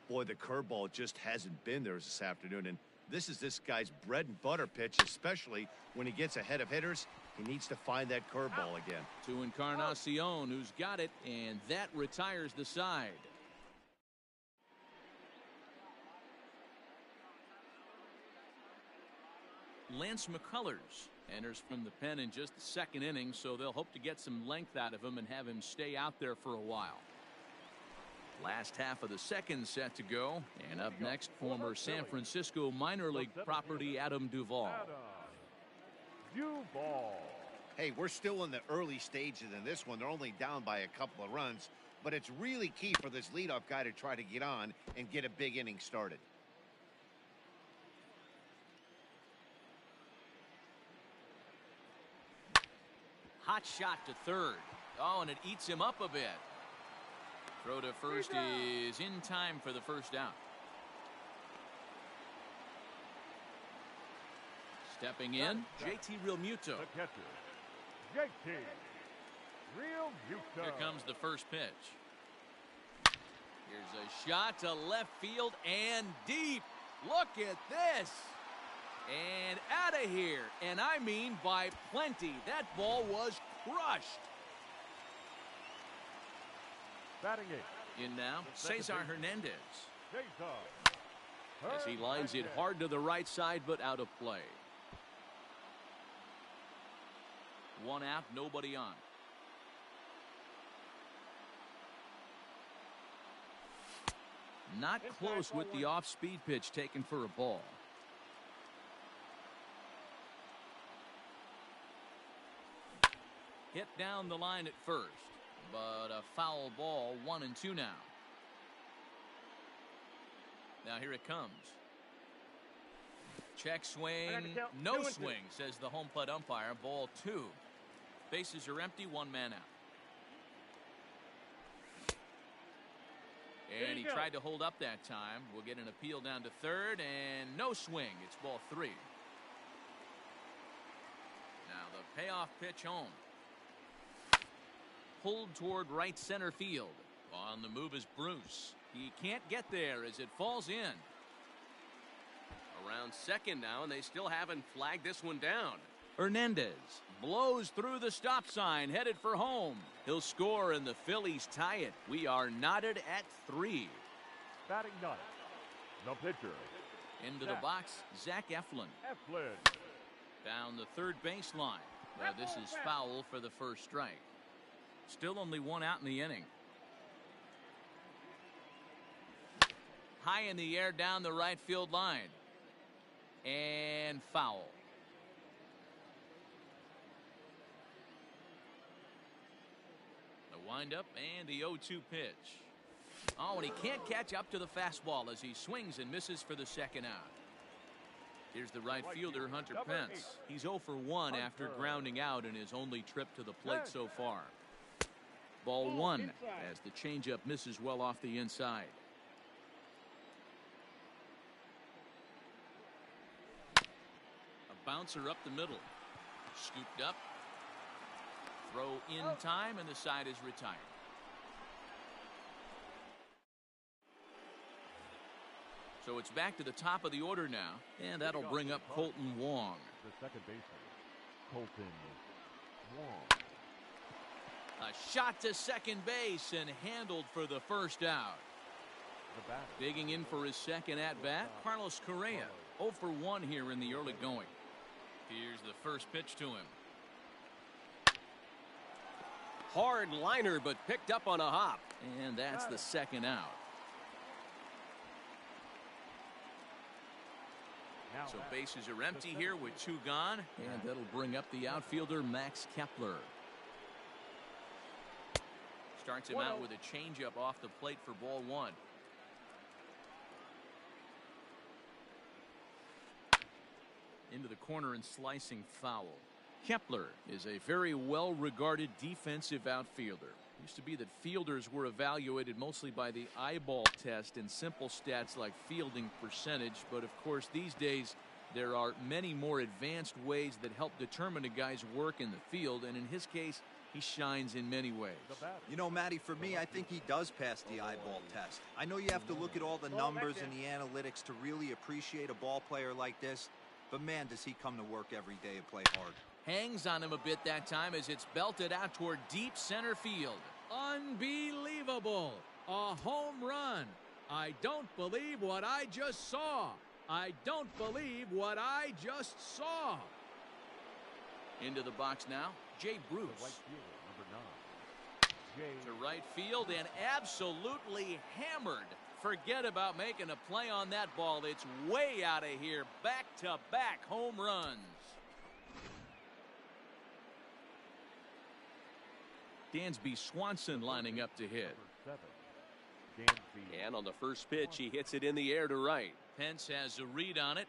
Boy, the curveball just hasn't been there this afternoon, and this is this guy's bread and butter pitch, especially when he gets ahead of hitters. He needs to find that curveball again. To Encarnacion, who's got it, and that retires the side. Lance McCullers enters from the pen in just the second inning, so they'll hope to get some length out of him and have him stay out there for a while. Last half of the second set to go, and up next, former San Francisco minor league property Adam Duvall. Hey, we're still in the early stages in this one. They're only down by a couple of runs, but it's really key for this leadoff guy to try to get on and get a big inning started. Hot shot to third. Oh, and it eats him up a bit. Throw to first is in time for the first out. Stepping in, JT Realmuto. The catcher, JT Realmuto. Here comes the first pitch. Here's a shot to left field and deep. Look at this. And out of here. And I mean by plenty. That ball was crushed. Batting eighth. In now, Cesar Hernandez. Cesar As he lines it hard to the right side, but out of play. 1 out, nobody on. Not close with the off-speed pitch taken for a ball. Hit down the line at first, but a foul ball, 1-2 now. Now here it comes. Check swing, no swing, says the home plate umpire. Ball 2. Bases are empty, 1 man out. And he tried to hold up that time. We'll get an appeal down to third, and no swing. It's ball 3. Now the payoff pitch home. Pulled toward right center field. On the move is Bruce. He can't get there as it falls in. Around second now, and they still haven't flagged this one down. Hernandez blows through the stop sign, headed for home. He'll score, and the Phillies tie it. We are knotted at 3. Batting ninth, the pitcher. Into the box, Zach Eflin. Down the third baseline. But this is foul for the first strike. Still only 1 out in the inning. High in the air down the right field line. And foul. The windup and the 0-2 pitch. Oh, and he can't catch up to the fastball as he swings and misses for the second out. Here's the right fielder, Hunter Pence. He's 0 for 1 after grounding out in his only trip to the plate so far. Ball 1 as the changeup misses well off the inside. A bouncer up the middle. Scooped up. Throw in time, and the side is retired. So it's back to the top of the order now, and that'll bring up Colton Wong. The second baseman, Colton Wong. A shot to second base and handled for the first out. Digging in for his second at-bat, Carlos Correa. 0 for 1 here in the early going. Here's the first pitch to him. Hard liner, but picked up on a hop. And that's the second out. So bases are empty here with 2 gone, and that'll bring up the outfielder Max Kepler. Starts him out with a changeup off the plate for ball 1. Into the corner and slicing foul. Kepler is a very well-regarded defensive outfielder. Used to be that fielders were evaluated mostly by the eyeball test and simple stats like fielding percentage, but of course these days there are many more advanced ways that help determine a guy's work in the field, and in his case he shines in many ways. You know, Matty, for me, I think he does pass the eyeball test. I know you have to look at all the numbers and the analytics to really appreciate a ball player like this, but man, does he come to work every day and play hard. Hangs on him a bit that time as it's belted out toward deep center field. Unbelievable. A home run. I don't believe what I just saw. I don't believe what I just saw. Into the box now, Jay Bruce. To right field and absolutely hammered. Forget about making a play on that ball. It's way out of here. Back-to-back home runs. Dansby Swanson lining up to hit. And on the first pitch, he hits it in the air to right. Pence has a read on it.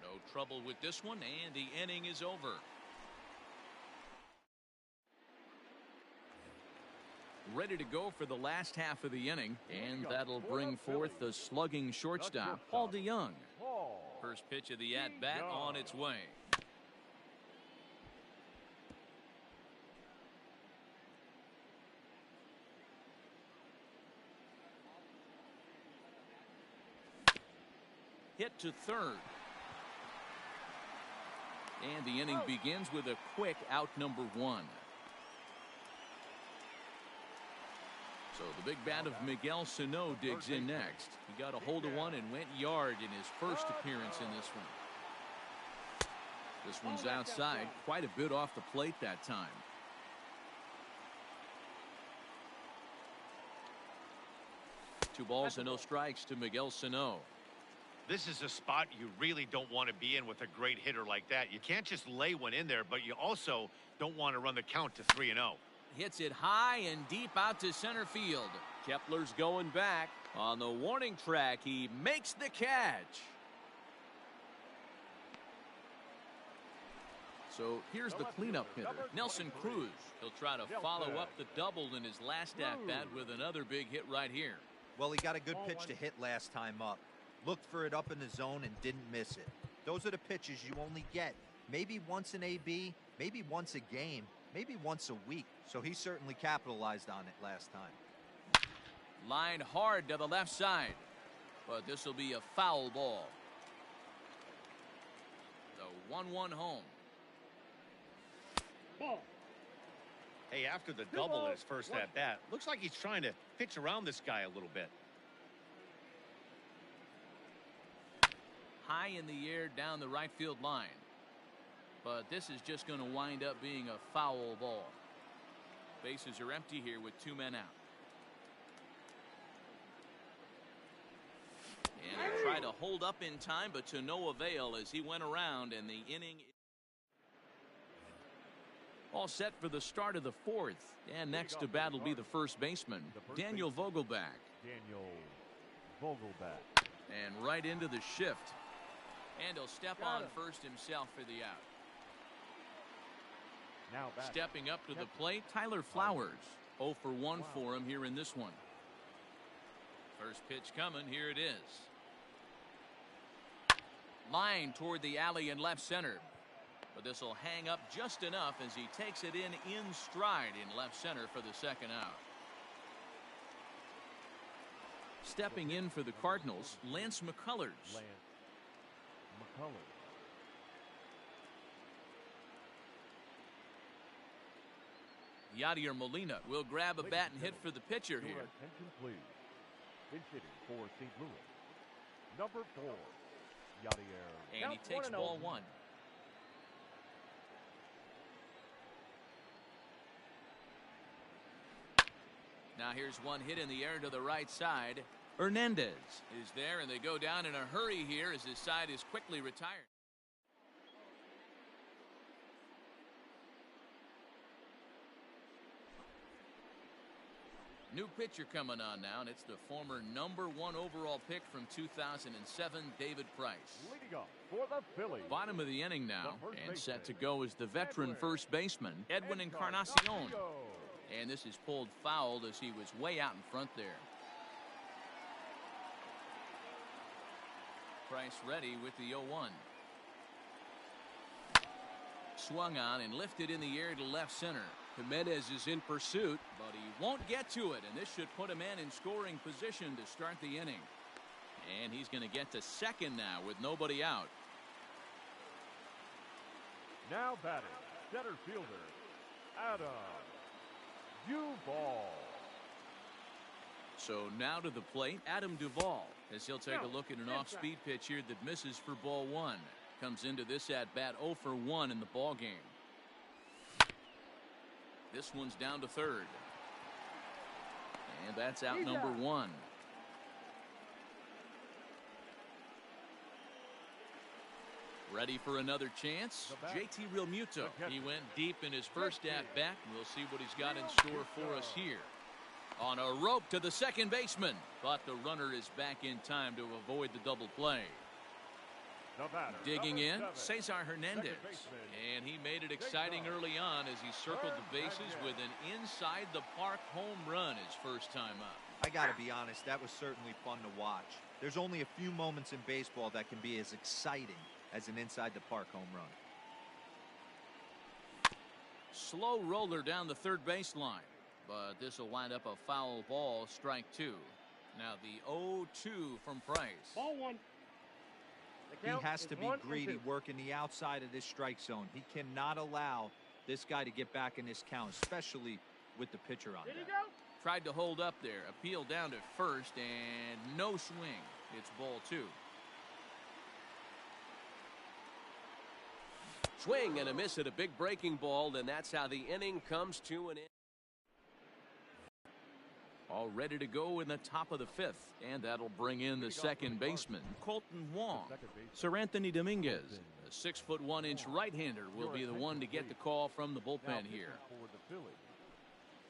No trouble with this one, and the inning is over. Ready to go for the last half of the inning, and that'll bring forth the slugging shortstop, Paul DeYoung. First pitch of the at-bat on its way. Hit to third. And the inning begins with a quick out number 1. So the big bat of Miguel Sano digs in next. He got a hold of one and went yard in his first appearance in this one. This one's outside, quite a bit off the plate that time. Two balls and no strikes to Miguel Sano. This is a spot you really don't want to be in with a great hitter like that. You can't just lay one in there, but you also don't want to run the count to 3-0. Hits it high and deep out to center field. Kepler's going back. On the warning track, he makes the catch. So here's the cleanup hitter, Nelson Cruz. He'll try to follow up the double in his last at-bat with another big hit right here. Well, he got a good pitch to hit last time up. Looked for it up in the zone and didn't miss it. Those are the pitches you only get maybe once in AB, maybe once a game, maybe once a week. So he certainly capitalized on it last time. Line hard to the left side, but this will be a foul ball. The 1-1 home. Ball. Hey, after the double in his first at-bat, looks like he's trying to pitch around this guy a little bit. High in the air down the right field line. But this is just going to wind up being a foul ball. Bases are empty here with 2 men out. And he tried to hold up in time, but to no avail as he went around, and the inning all set for the start of the 4th. And next to bat will be the first baseman, Daniel Vogelback. Daniel Vogelback. And right into the shift. And he'll step on first himself for the out. Now back. Stepping up to the plate, Tyler Flowers. 0 for 1 for him here in this one. First pitch coming, here it is. Line toward the alley in left center. But this will hang up just enough as he takes it in stride in left center for the second out. Stepping in for the Cardinals, Lance McCullers. Lance McCullers. Yadier Molina will grab a bat and hit for the pitcher here. Your attention, please. Pinch hitting for St. Louis, number 4, Yadier. And he takes ball 1. Now here's one hit in the air to the right side. Hernandez is there, and they go down in a hurry here as his side is quickly retired. New pitcher coming on now, and it's the former #1 overall pick from 2007, David Price. Leading up for the Phillies. Bottom of the inning now, and set to go is the veteran first baseman, Edwin Encarnacion. And this is pulled foul as he was way out in front there. Price ready with the 0-1. Swung on and lifted in the air to left center. Jimenez is in pursuit, but he won't get to it, and this should put him in scoring position to start the inning. And he's going to get to second now with nobody out. Now batting, center fielder, Adam Duvall. So now to the plate, Adam Duvall, as he'll take a look at an off-speed pitch here that misses for ball 1. Comes into this at-bat 0 for 1 in the ball game. This one's down to third. And that's out number 1. Ready for another chance? JT Realmuto. He went deep in his first at-bat. We'll see what he's got in store for us here. On a rope to the second baseman, but the runner is back in time to avoid the double play. Digging in, Cesar Hernandez. And he made it exciting early on as he circled the bases with an inside-the-park home run his first time up. I got to be honest, that was certainly fun to watch. There's only a few moments in baseball that can be as exciting as an inside-the-park home run. Slow roller down the third baseline, but this will wind up a foul ball, strike 2. Now the 0-2 from Price. Ball 1. He has to be greedy, working the outside of this strike zone. He cannot allow this guy to get back in this count, especially with the pitcher on Did he deck. go? Tried to hold up there, appeal down to first, and no swing. It's ball 2. Swing and a miss at a big breaking ball, and that's how the inning comes to an end. All ready to go in the top of the fifth, and that'll bring in the second baseman, Colton Wong. Sir Anthony Dominguez, a 6'1" right-hander, will be the one to get the call from the bullpen here.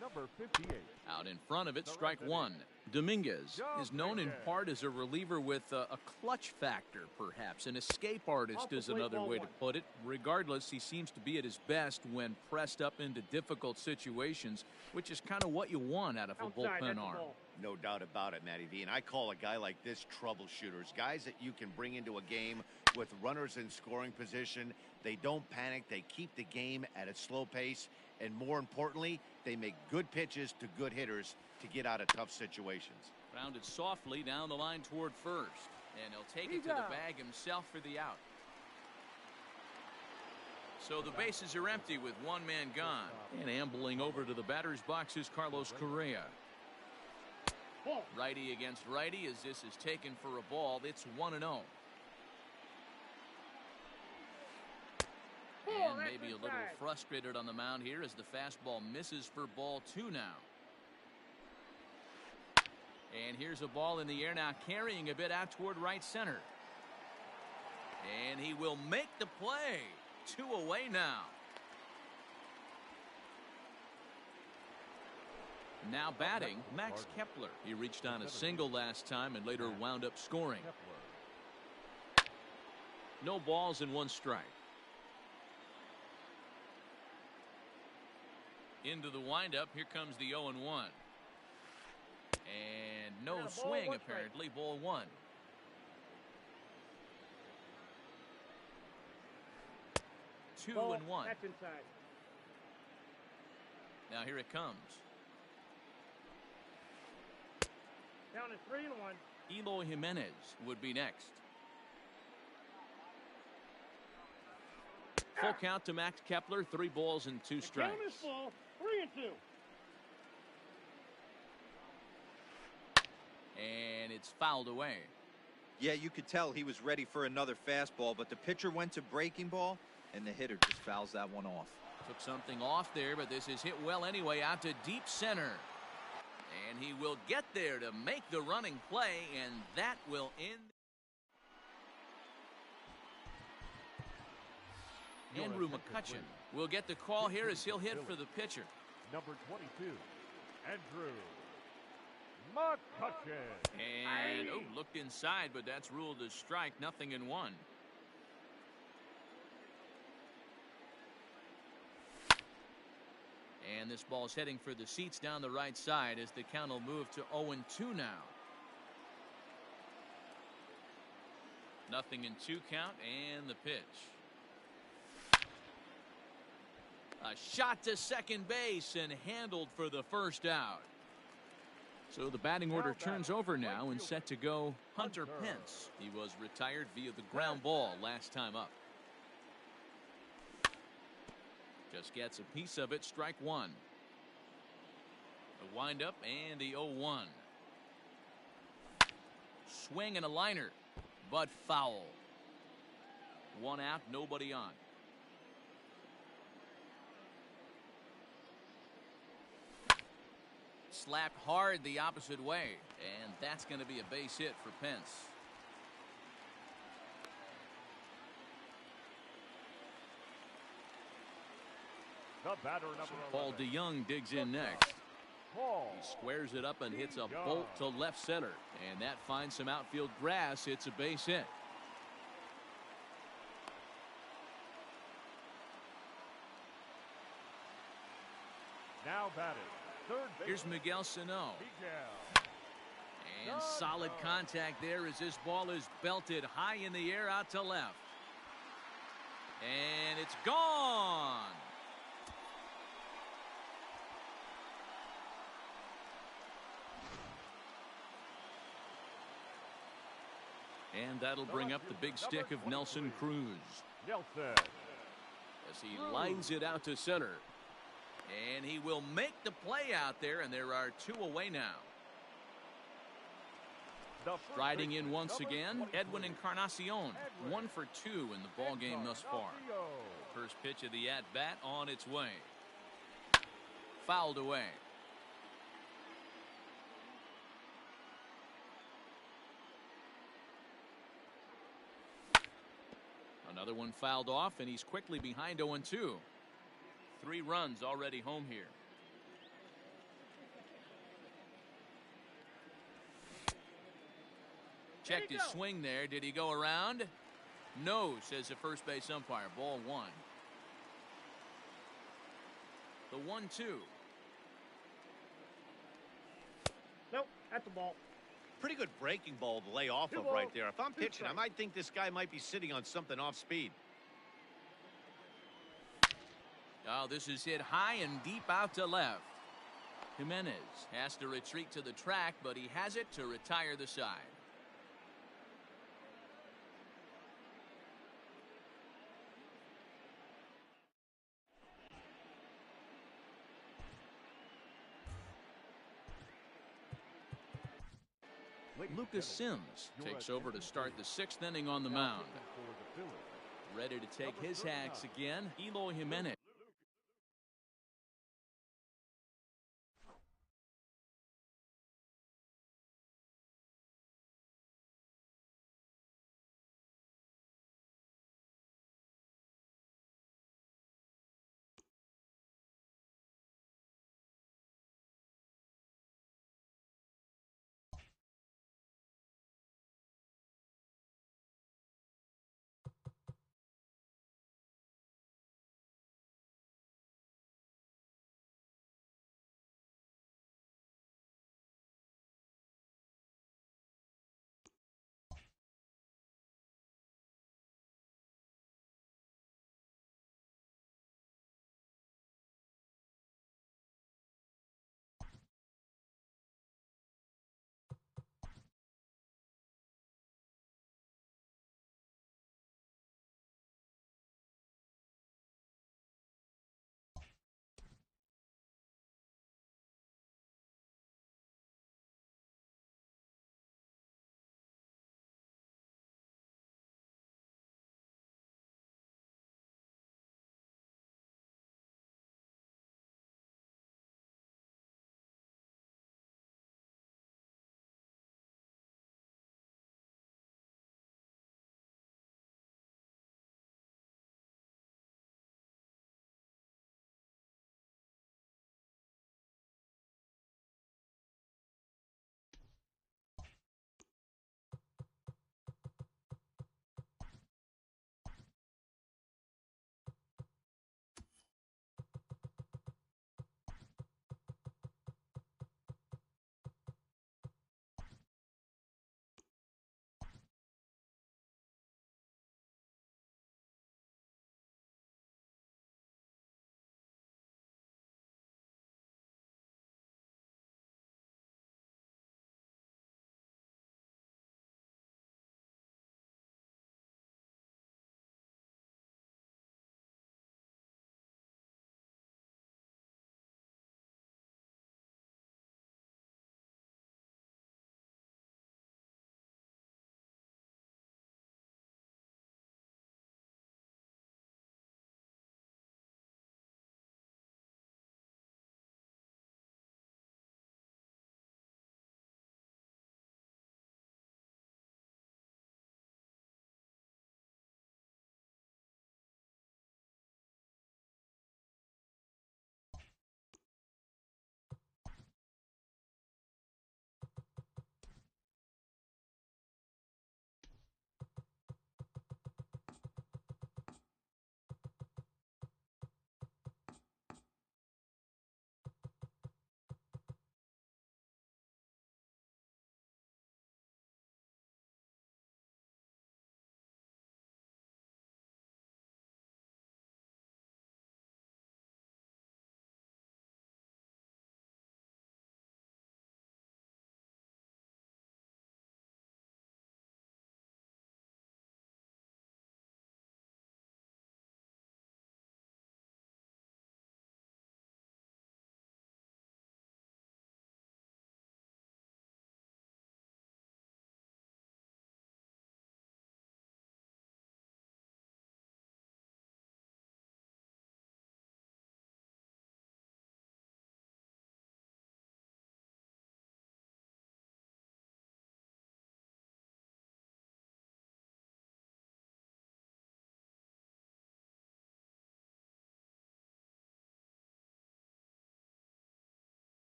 Number 58. Out in front of it, strike one. Dominguez is known in part as a reliever with a clutch factor, perhaps. An escape artist is another way to put it. Regardless, he seems to be at his best when pressed up into difficult situations, which is kind of what you want out of a bullpen arm. No doubt about it, Matty V. And I call a guy like this troubleshooters. Guys that you can bring into a game with runners in scoring position. They don't panic. They keep the game at a slow pace. And more importantly, they make good pitches to good hitters to get out of tough situations. Grounded softly down the line toward first. And he'll take it to the bag himself for the out. So the bases are empty with one man gone. And ambling over to the batter's box is Carlos Correa. Righty against righty as this is taken for a ball. It's 1-0. And maybe a little frustrated on the mound here as the fastball misses for ball 2 now. And here's a ball in the air now, carrying a bit out toward right center. And he will make the play. 2 away now. Now batting, Max Kepler. He reached on a single last time and later wound up scoring. No balls and 1 strike. Into the windup, here comes the 0-1. And no swing apparently, ball 1. Two and 1. That's inside. Now here it comes. Down at 3-1. Eloy Jimenez would be next. Full count to Max Kepler, 3 balls and 2 strikes. Count is full, 3-2. And it's fouled away. Yeah, you could tell he was ready for another fastball, but the pitcher went to breaking ball, and the hitter just fouls that one off. Took something off there, but this is hit well anyway, out to deep center. And he will get there to make the running play, and that will end. Andrew McCutcheon will get the call here as he'll hit for the pitcher. Number 22, Andrew McCutcheon. And, looked inside, but that's ruled a strike, 0-1. And this ball's heading for the seats down the right side as the count will move to 0-2 now. 0-2 count and the pitch. A shot to second base and handled for the first out. So the batting order turns over now and set to go Hunter Pence. He was retired via the ground ball last time up. Just gets a piece of it, strike 1. The windup and the 0-1. Swing and a liner, but foul. 1 out, nobody on. Slapped hard the opposite way, and that's going to be a base hit for Pence. The batter, number Paul 11. DeYoung digs in next. Paul. He squares it up and hits a bolt to left center, and that finds some outfield grass. It's a base hit. Now batting, third base. Here's Miguel Sano. Miguel. And solid contact there as this ball is belted high in the air out to left. And it's gone. And that'll bring up the big stick of Nelson Cruz. Nelson. As he lines it out to center. And he will make the play out there, and there are 2 away now. Striding in once again, Edwin Encarnacion. 1 for 2 in the ball game thus far. First pitch of the at-bat on its way. Fouled away. Another one fouled off, and he's quickly behind 0-2. 3 runs already home here. Checked his swing there. Did he go around? No, says the first base umpire. Ball 1. The 1-2. Nope, that's a ball. Pretty good breaking ball to lay off of right there. If I'm pitching, I might think this guy might be sitting on something off speed. Oh, this is hit high and deep out to left. Jimenez has to retreat to the track, but he has it to retire the side. Lucas Sims takes over to start the 6th inning on the mound. Ready to take his hacks again, Eloy Jimenez.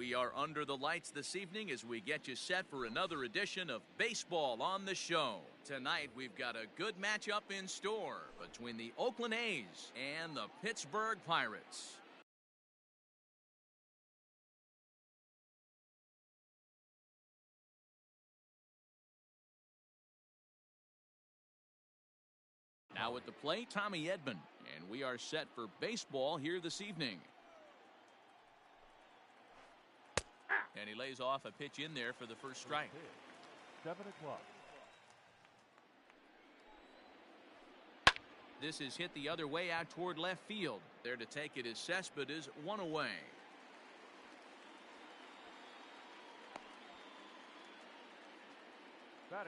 We are under the lights this evening as we get you set for another edition of Baseball on the Show. Tonight, we've got a good matchup in store between the Oakland A's and the Pittsburgh Pirates. Now at the plate, Tommy Edman, and we are set for baseball here this evening. And he lays off a pitch in there for the first strike. 7 o'clock. This is hit the other way out toward left field. There to take it is Cespedes, one away.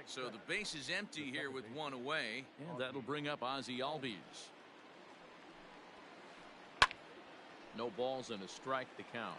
So the base is empty here with one away, and that'll bring up Ozzie Albies. No balls and a strike to count.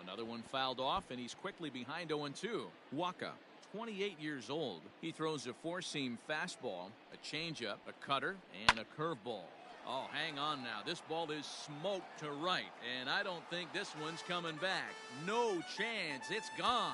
Another one fouled off, and he's quickly behind 0-2. Waka, 28 years old. He throws a four-seam fastball, a changeup, a cutter, and a curveball. Oh, hang on now. This ball is smoked to right, and I don't think this one's coming back. No chance. It's gone.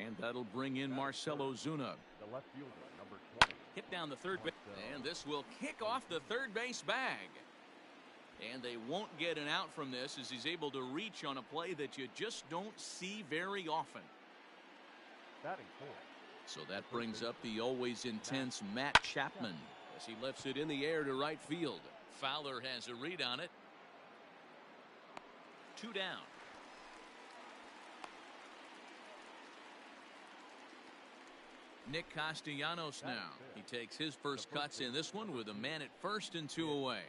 And that'll bring in Marcell Ozuna. The left fielder, number 20. Hit down the third base, and this will kick off the third base bag. And they won't get an out from this as he's able to reach on a play that you just don't see very often. Batting fourth. So that brings up the always intense Matt Chapman as he lifts it in the air to right field. Fowler has a read on it. 2 down. Nick Castellanos now. He takes his first cuts in this one with a man at first and 2 away.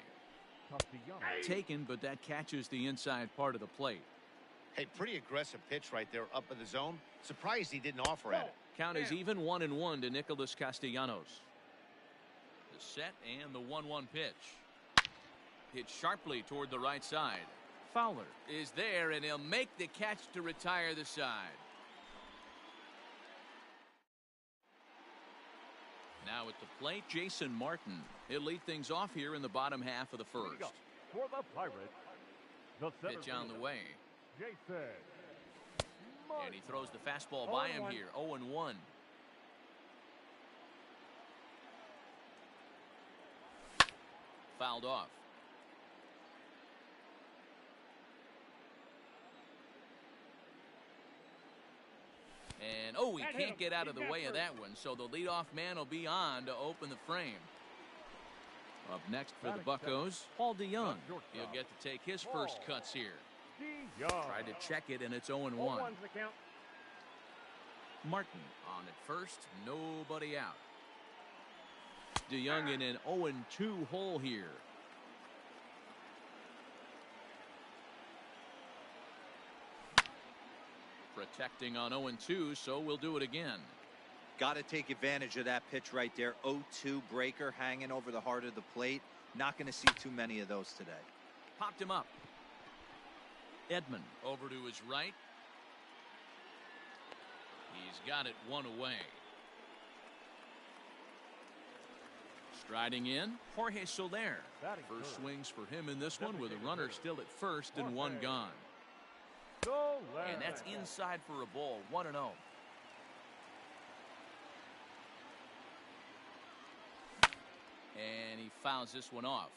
Taken, but that catches the inside part of the plate. Hey, pretty aggressive pitch right there up in the zone. Surprised he didn't offer at it. Count is even 1-1 to Nicholas Castellanos. The set and the 1-1 pitch. Hit sharply toward the right side. Fowler is there, and he'll make the catch to retire the side. Now at the plate, Jason Martin. He'll lead things off here in the bottom half of the first. For the Pirates, the pitch on the way. Jason. And he throws the fastball by him here. 0-1. Fouled off. And he can't get out of the way of that one, so the leadoff man will be on to open the frame. Up next for the Buccos, Paul DeYoung. He'll get to take his first cuts here. Tried to check it, and it's 0-1. Martin on at first, nobody out. DeYoung in an 0-2 hole here. Protecting on 0-2, so we'll do it again. Got to take advantage of that pitch right there. 0-2 breaker hanging over the heart of the plate. Not going to see too many of those today. Popped him up. Edman over to his right. He's got it 1 away. Striding in, Jorge Soler. First swings for him in this one with a runner still at first and 1 gone. And that's inside for a ball. 1-0. And he fouls this one off.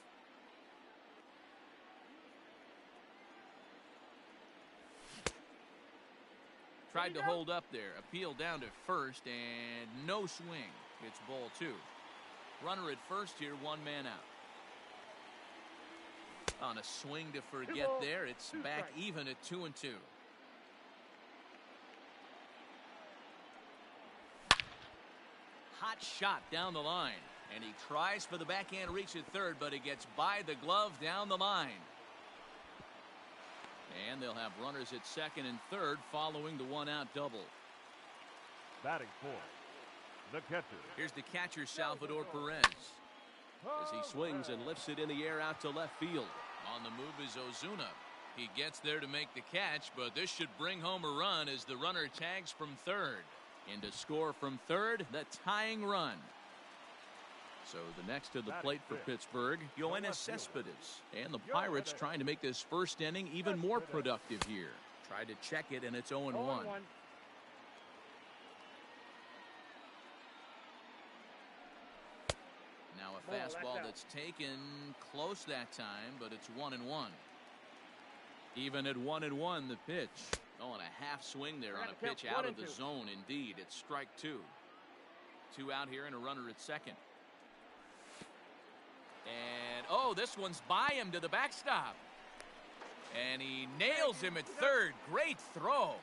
Tried to hold up there. Appeal down to first and no swing. It's ball 2. Runner at first here, 1 man out. On a swing to forget there, it's back even at 2-2. Hot shot down the line, and he tries for the backhand reach at third, but he gets by the glove down the line. And they'll have runners at second and third following the 1-out double. Batting fourth, the catcher. Here's the catcher, Salvador Perez, as he swings and lifts it in the air out to left field. On the move is Ozuna. He gets there to make the catch, but this should bring home a run as the runner tags from third. And to score from third, the tying run. So the next to the plate for Pittsburgh, Yoenis Cespedes. And the Pirates trying to make this first inning even more productive here. Tried to check it, and it's 0-1. Now a fastball that's taken close that time, but it's 1-1. Even at 1-1, the pitch. Oh, and a half swing there on a pitch out of the zone. Indeed, it's strike 2. 2 out here and a runner at second. And, oh, this one's by him to the backstop. And he nails him at third. Great throw.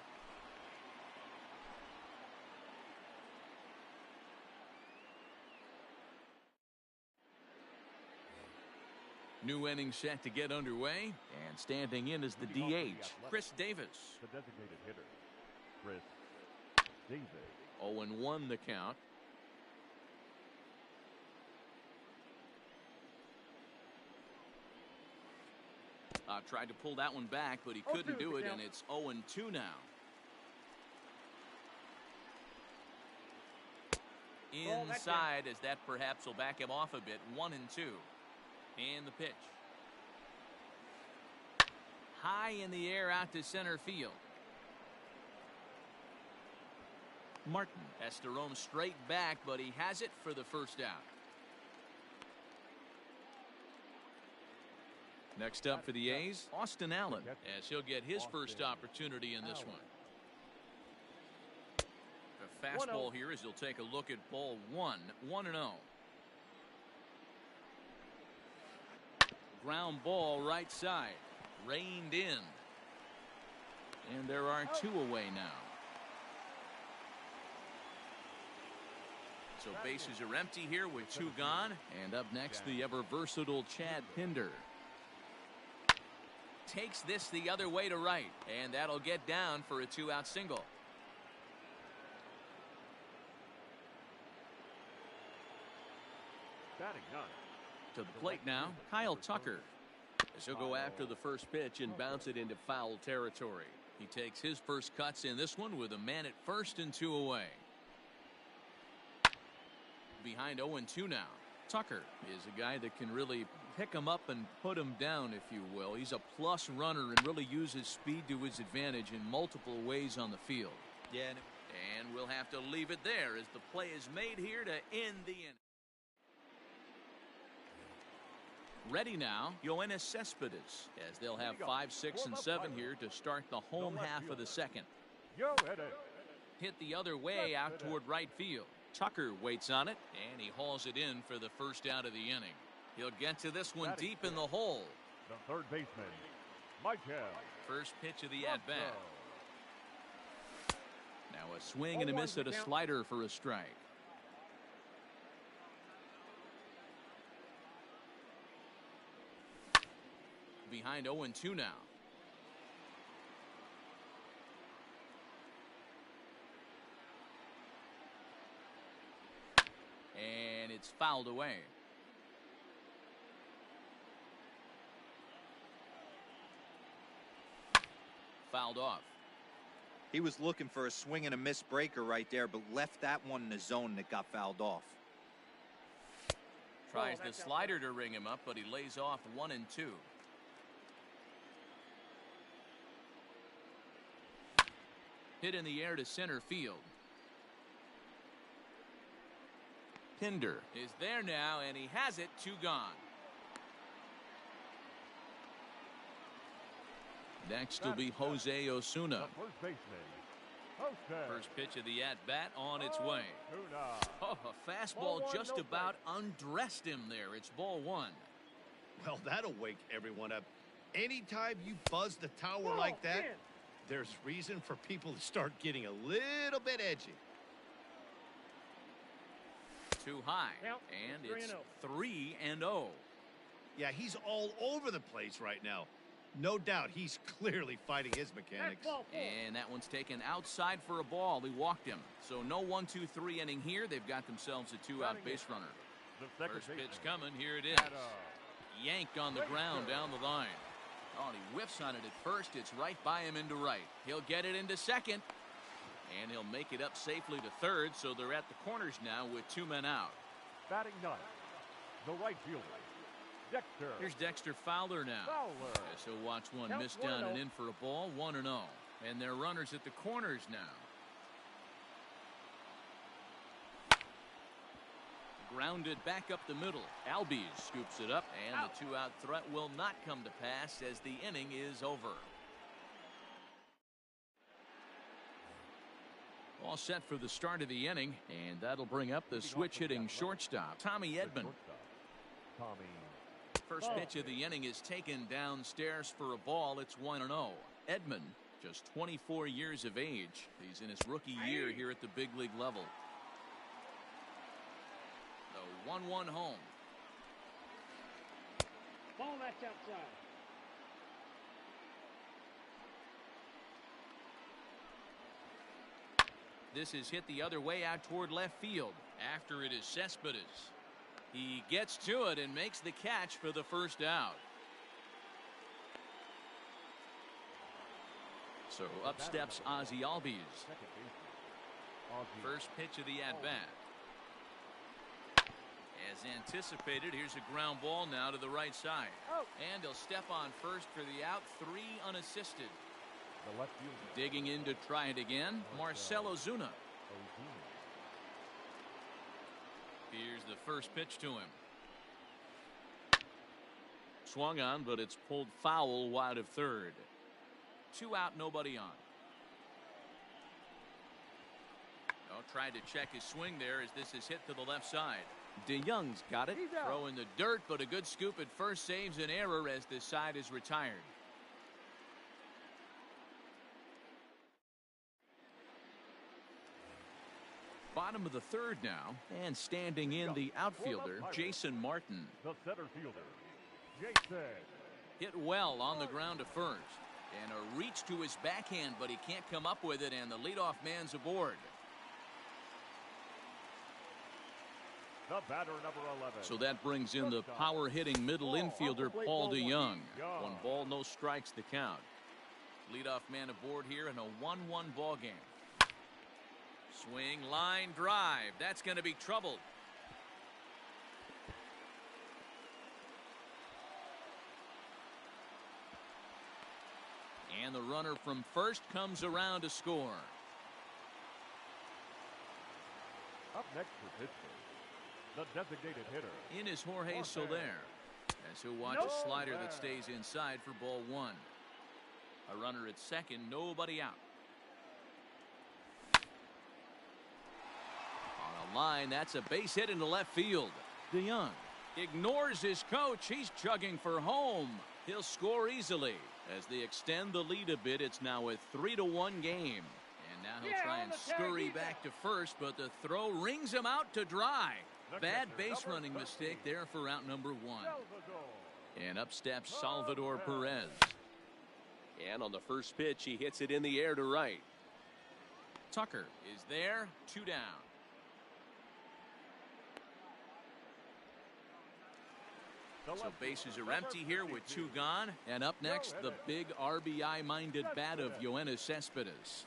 New inning set to get underway, and standing in is the DH, Chris Davis. The designated hitter, Chris Davis. 0-1 the count. Tried to pull that one back, but he couldn't do it, and it's 0-2 now. Inside, as that perhaps will back him off a bit. 1-2. And the pitch. High in the air out to center field. Martin has to roam straight back, but he has it for the first out. Next up for the A's, Austin Allen, as he'll get his first opportunity in this one. A fastball here as he'll take a look at ball 1, 1-0. Ground ball right side, reined in. And there are 2 away now. So bases are empty here with 2 gone. And up next, the ever versatile Chad Pinder. Takes this the other way to right, and that'll get down for a 2-out single. Batting 9. To the plate now, Kyle Tucker, as he'll go after the first pitch and bounce it into foul territory. He takes his first cuts in this one with a man at first and 2 away. Behind 0-2 now. Tucker is a guy that can really pick him up and put him down, if you will. He's a plus runner and really uses speed to his advantage in multiple ways on the field. Yeah, and we'll have to leave it there as the play is made here to end the inning. Ready now, Yoenis Cespedes, as they'll have 5, 6, and 7 here to start the home half of the second. Hit the other way out toward right field. Tucker waits on it, and he hauls it in for the first out of the inning. He'll get to this one deep in the hole. The third baseman, Michael. First pitch of the at-bat. Now a swing and a miss at a slider for a strike. Behind 0-2 now. And it's fouled away. Fouled off. he was looking for a swing and a miss breaker right there, but left that one in the zone that got fouled off. Tries the slider to ring him up, but he lays off 1 and 2. Hit in the air to center field. Pinder is there now, and he has it. 2 gone. Next will be Jose Osuna. First pitch of the at-bat on its way. Oh, a fastball just about undressed him there. It's ball 1. Well, that'll wake everyone up. Anytime you buzz the tower like that, there's reason for people to start getting a little bit edgy. Too high, and it's 3-0. Yeah, he's all over the place right now. No doubt he's clearly fighting his mechanics. And that one's taken outside for a ball. He walked him. So no 1-2-3 inning here. They've got themselves a 2-out base runner. First pitch coming. Here it is. Yanked on the ground down the line. Oh, Oh, and he whiffs on it at first. It's right by him into right. He'll get it into second. And he'll make it up safely to third, so they're at the corners now with 2 men out. Batting ninth, the right fielder, Dexter. Here's Dexter Fowler now. As he'll watch one Count miss down 1-0. and in for a ball, 1-0. And they're runners at the corners now. Grounded back up the middle. Albies scoops it up, and the 2-out threat will not come to pass as the inning is over. All set for the start of the inning, and that'll bring up the switch-hitting shortstop, Tommy Edman. First pitch of the inning is taken downstairs for a ball. It's 1-0. Edman, just 24 years of age. He's in his rookie year here at the big league level. The 1-1 home. Ball that's outside. This is hit the other way out toward left field. After it is Cespedes. He gets to it and makes the catch for the first out. So up steps Ozzie Albies. First pitch of the at-bat. As anticipated, here's a ground ball now to the right side. And he'll step on first for the out, 3 unassisted. Digging in to try it again, Marcell Ozuna. Here's the first pitch to him. Swung on, but it's pulled foul wide of third. 2 out, nobody on. Oh, tried to check his swing there as this is hit to the left side. DeYoung's got it. Throw in the dirt, but a good scoop at first saves an error as this side is retired. Bottom of the third now, and standing in the outfielder, Jason Martin. The center fielder, Jason. Hit well on the ground to first. And a reach to his backhand, but he can't come up with it, and the leadoff man's aboard. The batter, number 11. So that brings in the power-hitting middle infielder, Paul DeYoung. 1 ball, no strikes the count. Leadoff man aboard here in a 1-1 ball game. Swing, line, drive. That's going to be trouble. And the runner from first comes around to score. Up next for Pittsburgh, the designated hitter. In is Jorge Soler, as he'll watch a slider that stays inside for ball 1. A runner at second, nobody out. On a line, that's a base hit into left field. DeYoung ignores his coach. He's chugging for home. He'll score easily. As they extend the lead a bit, it's now a 3-1 game. And now he'll try and scurry back to first, but the throw rings him out to dry. Bad base running mistake there for out number 1. And up steps Salvador Perez. And on the first pitch, he hits it in the air to right. Tucker is there, 2 down. So bases are empty here with 2 gone. And up next, the big RBI-minded bat of Yoenis Cespedes.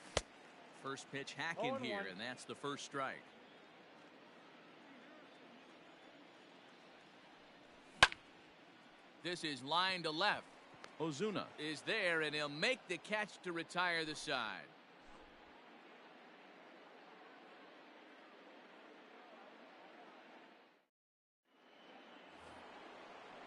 First pitch hacking here, and that's the first strike. This is line to left. Ozuna is there, and he'll make the catch to retire the side.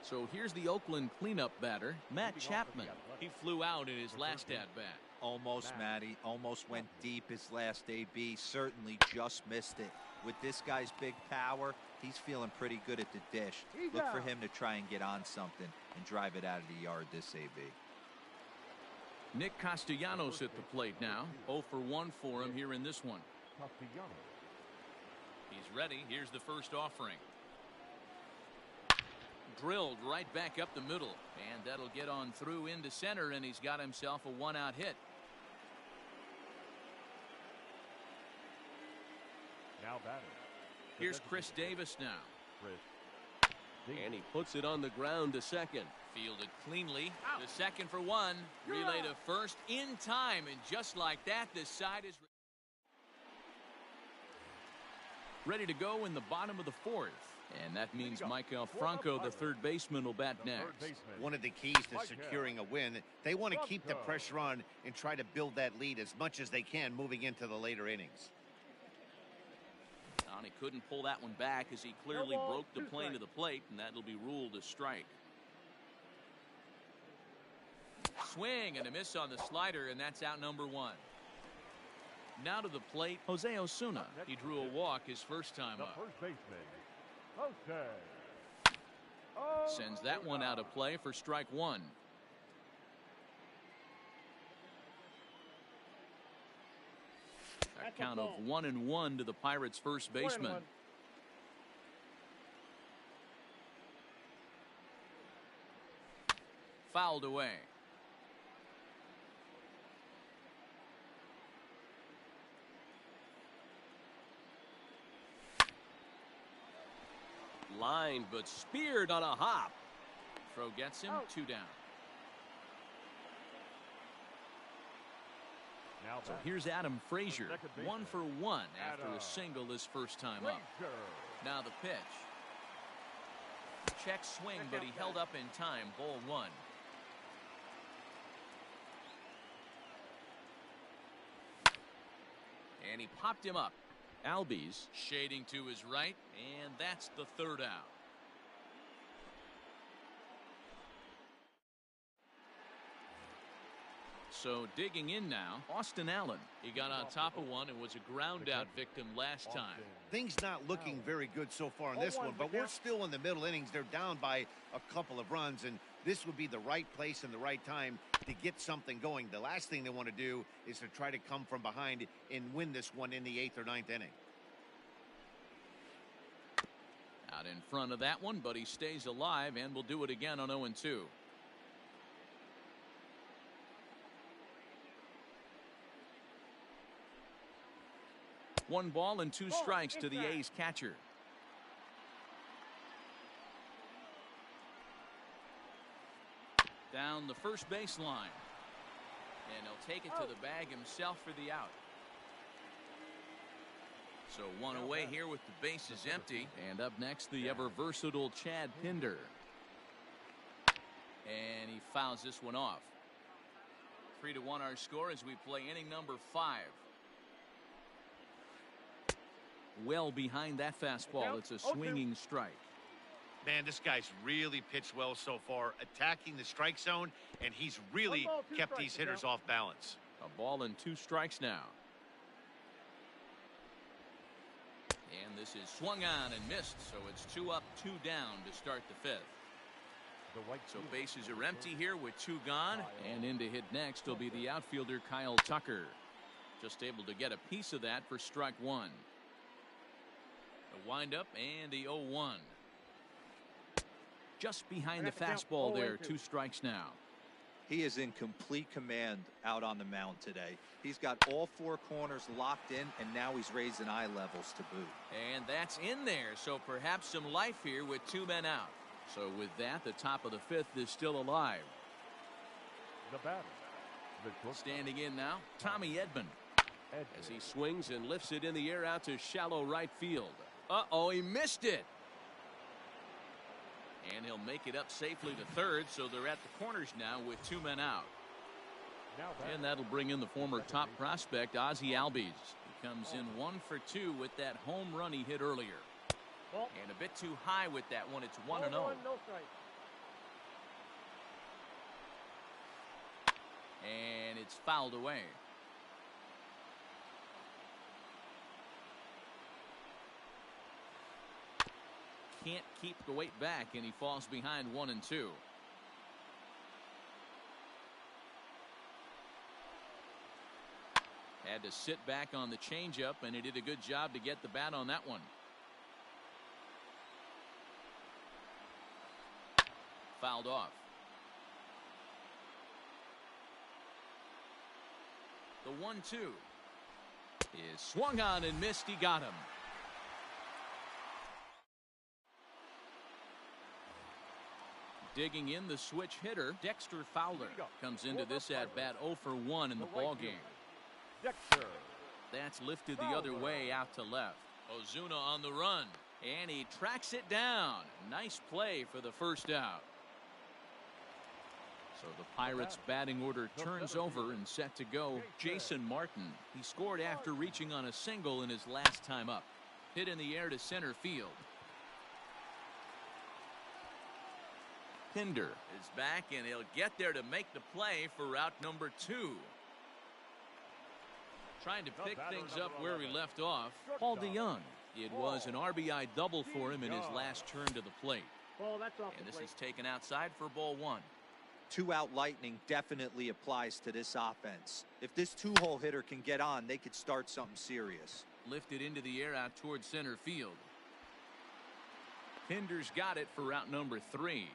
So here's the Oakland cleanup batter, Matt Chapman. He flew out in his last at-bat. Almost, Matty. Almost went deep his last AB. Certainly just missed it. With this guy's big power, he's feeling pretty good at the dish. Look for him to try and get on something and drive it out of the yard this AB. Nick Castellanos at the plate now. 0 for 1 for him here in this one. He's ready. Here's the first offering. Drilled right back up the middle, and that'll get on through into center, and he's got himself a 1-out hit. Now batting. Here's Chris Davis now. And he puts it on the ground to second. Fielded cleanly. The second for one. Relay to first in time. And just like that, this side is ready to go in the bottom of the fourth. And that means Michael Franco, the third baseman, will bat next. One of the keys to securing a win, they want to keep the pressure on and try to build that lead as much as they can moving into the later innings. He couldn't pull that one back as he clearly broke the plane to the plate, and that'll be ruled a strike. Swing and a miss on the slider, and that's out number one. Now to the plate, Jose Osuna. He drew a walk his first time up. First baseman, Jose. Sends that one out of play for strike one. A count of 1-1 to the Pirates' first baseman. Fouled away. Lined but speared on a hop. Throw gets him, 2 down. So here's Adam Frazier, 1 for 1 after a single his first time up. Now the pitch. Check swing, but he held up in time. Ball 1. And he popped him up. Albies shading to his right, and that's the third out. So digging in now, Austin Allen. He got on top of one and was a ground out victim last time. Things not looking very good so far in this one, but we're still in the middle innings. They're down by a couple of runs, and this would be the right place and the right time to get something going. The last thing they want to do is to try to come from behind and win this one in the 8th or 9th inning. Out in front of that one, but he stays alive and will do it again on 0-2. One ball and 2 strikes to the A's catcher. Down the first baseline. And he'll take it to the bag himself for the out. So one away here with the bases empty. And up next, the ever versatile Chad Pinder. And he fouls this one off. 3-1 our score as we play inning number 5. Well behind that fastball. It's a swinging strike. Man, this guy's really pitched well so far, attacking the strike zone, and he's really kept these hitters off balance. A ball and 2 strikes now. And this is swung on and missed, so it's 2 up, 2 down to start the 5th. So bases are empty here with 2 gone, and in to hit next will be the outfielder Kyle Tucker. Just able to get a piece of that for strike 1. A windup and the 0-1. Just behind the fastball there, 2 strikes now. He is in complete command out on the mound today. He's got all 4 corners locked in, and now he's raising eye levels to boot. And that's in there, so perhaps some life here with 2 men out. So with that, the top of the 5th is still alive. The batter, standing in now, Tommy Edman. As he swings and lifts it in the air out to shallow right field. Uh-oh, he missed it. And he'll make it up safely to third, so they're at the corners now with 2 men out. And that'll bring in the former top prospect, Ozzie Albies. He comes in 1 for 2 with that home run he hit earlier. And a bit too high with that one. It's 1-0. And it's fouled away. Can't keep the weight back, and he falls behind 1-2. Had to sit back on the changeup, and he did a good job to get the bat on that one. Fouled off. The 1-2 is swung on and missed. He got him. Digging in, the switch hitter, Dexter Fowler, comes into this at-bat 0 for 1 in the ballgame. Dexter. That's lifted the other way out to left. Ozuna on the run, and he tracks it down. Nice play for the first out. So the Pirates' batting order turns over and set to go. Jason Martin. He scored after reaching on a single in his last time up. Hit in the air to center field. Pinder is back, and he'll get there to make the play for route number 2. Trying to pick things up where he left off, Paul DeYoung. It was an RBI double for him in his last turn to the plate. And this is taken outside for ball 1. 2-out lightning definitely applies to this offense. If this 2-hole hitter can get on, they could start something serious. Lifted into the air out towards center field. Pinder's got it for route number 3.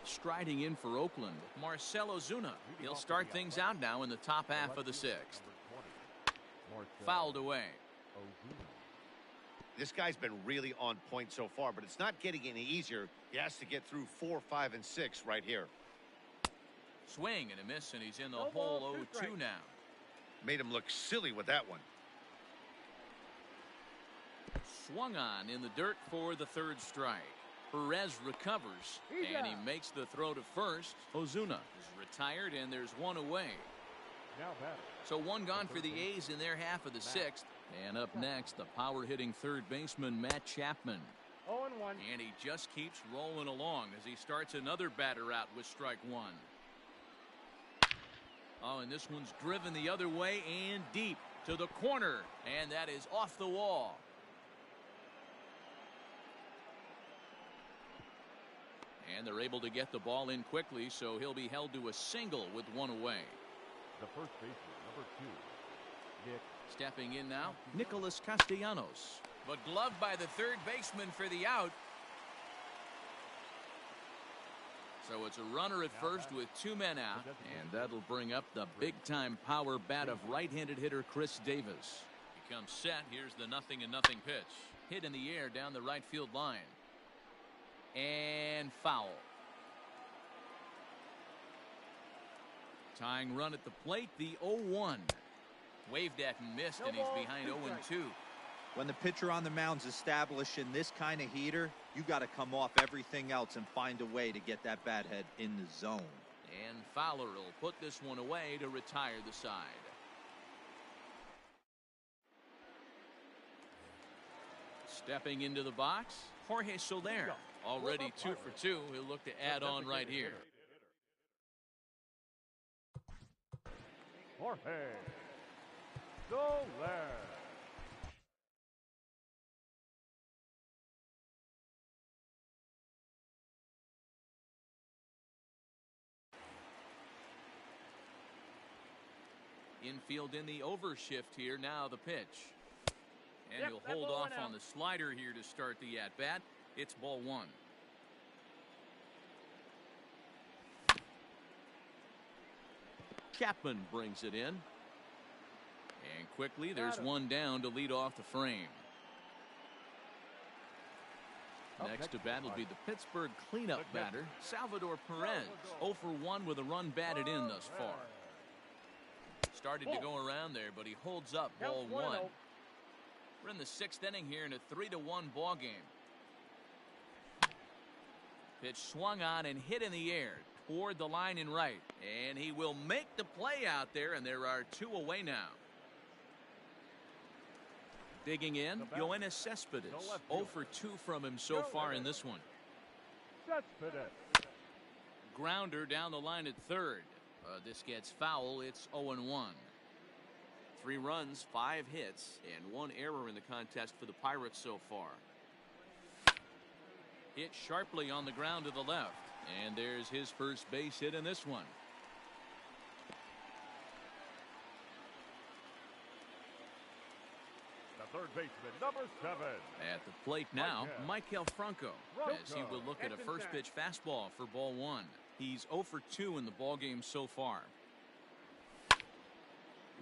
Striding in for Oakland, Marcell Ozuna. He'll start things out now in the top half of the 6th. Fouled away. This guy's been really on point so far, but it's not getting any easier. He has to get through 4, 5, and 6 right here. Swing and a miss, and he's in the hole 0-2 now. Made him look silly with that one. Swung on in the dirt for the 3rd strike. Perez recovers, and he makes the throw to first. Ozuna is retired, and there's one away. So one gone for the A's in their half of the 6th. And up next, the power-hitting third baseman, Matt Chapman. 0-1. And he just keeps rolling along as he starts another batter out with strike 1. Oh, and this one's driven the other way and deep to the corner. And that is off the wall. And they're able to get the ball in quickly, so he'll be held to a single with one away. The first baseman, number 2, Nick. Stepping in now, Nicholas Castellanos. But gloved by the third baseman for the out. So it's a runner at first with 2 men out, and that'll bring up the big-time power bat of right-handed hitter Chris Davis. He comes set. Here's the 0-0 pitch. Hit in the air down the right field line. And foul. Tying run at the plate, the 0-1. Waved at and missed, and he's behind 0-2. When the pitcher on the mound's establishing this kind of heater, you got to come off everything else and find a way to get that bat head in the zone. And Fowler will put this one away to retire the side. Stepping into the box, Jorge Soler. Already 2 for 2. He'll look to add on right here. Jorge Soler. Infield in the overshift here. Now the pitch. And he'll hold off on the slider here to start the at-bat. It's ball 1. Chapman brings it in. And quickly, there's one down to lead off the frame. Next to bat will be the Pittsburgh cleanup batter, Salvador Perez. 0 for 1 with a run batted in thus far. Started to go around there, but he holds up ball 1. We're in the 6th inning here in a 3-1 ball game. Pitch swung on and hit in the air toward the line and right. And he will make the play out there, and there are 2 away now. Digging in, Yoenis Cespedes. 0 for 2 from him so far in this one. Grounder down the line at third. This gets foul. It's 0-1. 3 runs, 5 hits, and 1 error in the contest for the Pirates so far. Hit sharply on the ground to the left. And there's his first base hit in this one. The third baseman, number 7. At the plate now, Maikel Franco, as he will look at a first pitch fastball for ball 1. He's 0 for 2 in the ball game so far.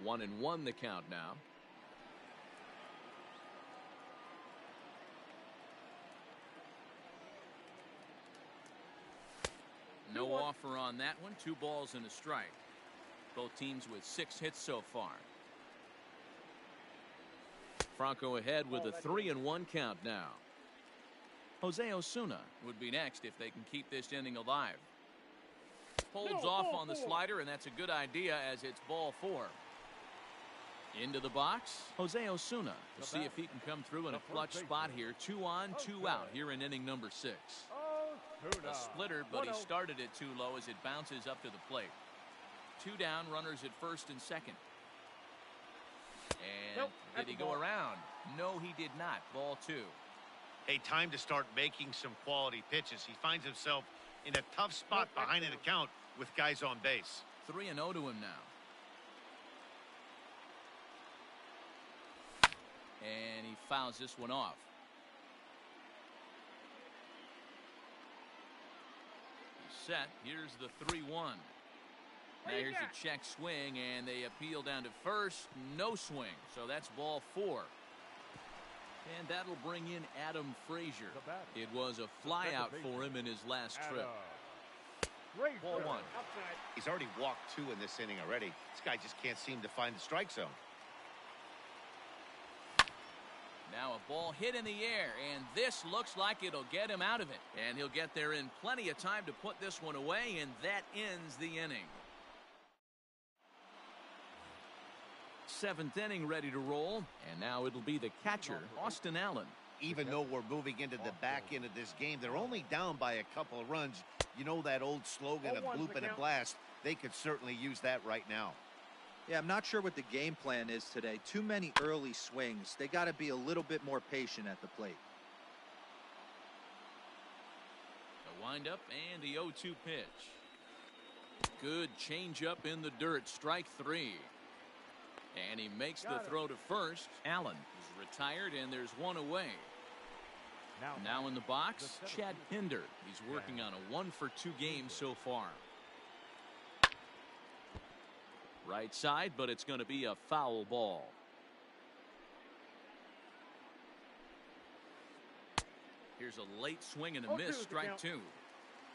1-1 the count now. No offer on that one. 2 balls and a strike. Both teams with 6 hits so far. Franco ahead with a 3-1 count now. Jose Osuna would be next if they can keep this inning alive. Holds off on the slider, and that's a good idea as it's ball 4. Into the box, Jose Osuna. We'll see if he can come through in a clutch spot here. 2 on, 2 out here in inning number 6. A splitter, but he started it too low as it bounces up to the plate. 2 down, runners at first and second. And did he go around? No, he did not. Ball 2. Hey, time to start making some quality pitches. He finds himself in a tough spot behind an account with guys on base. 3-0 to him now. And he fouls this one off. He's set. Here's the 3-1. Now here's a check swing, and they appeal down to first. No swing, so that's ball 4. And that'll bring in Adam Frazier. It was a flyout for him in his last trip. Ball 1. He's already walked 2 in this inning already. This guy just can't seem to find the strike zone. Now a ball hit in the air, and this looks like it'll get him out of it. And he'll get there in plenty of time to put this one away, and that ends the inning. 7th inning ready to roll, and now it'll be the catcher, Austin Allen. Even though we're moving into the back end of this game, they're only down by a couple of runs. You know that old slogan of bloop and a blast? They could certainly use that right now. Yeah, I'm not sure what the game plan is today. Too many early swings. They got to be a little bit more patient at the plate. The windup and the 0-2 pitch. Good changeup in the dirt. Strike 3. And he makes the throw to first. Allen is retired, and there's 1 away. Now in the box, Chad Pinder. He's working on a 1-for-2 game so far. Right side, but it's going to be a foul ball. Here's a late swing and a miss. Strike 2.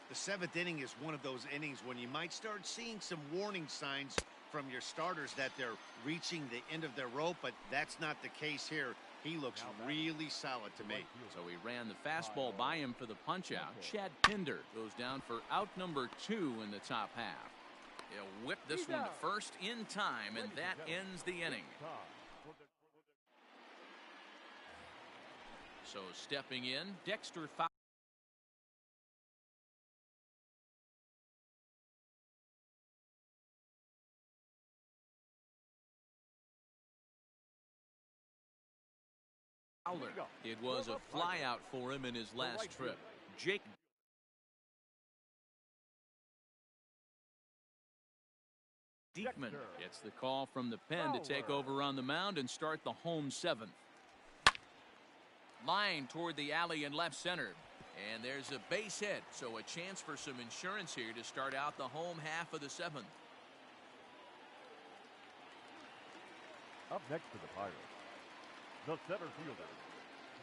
The 7th inning is one of those innings when you might start seeing some warning signs from your starters that they're reaching the end of their rope, but that's not the case here. He looks really solid to me. So he ran the fastball by him for the punch out. Chad Pinder goes down for out number 2 in the top half. He'll whip this one to first in time, and that ends the inning. So stepping in, Dexter Fowler. It was a flyout for him in his last trip. Jake Diekman gets the call from the pen to take over on the mound and start the home 7th. Line toward the alley in left center. And there's a base hit, so a chance for some insurance here to start out the home half of the 7th. Up next to the Pirates, the center fielder,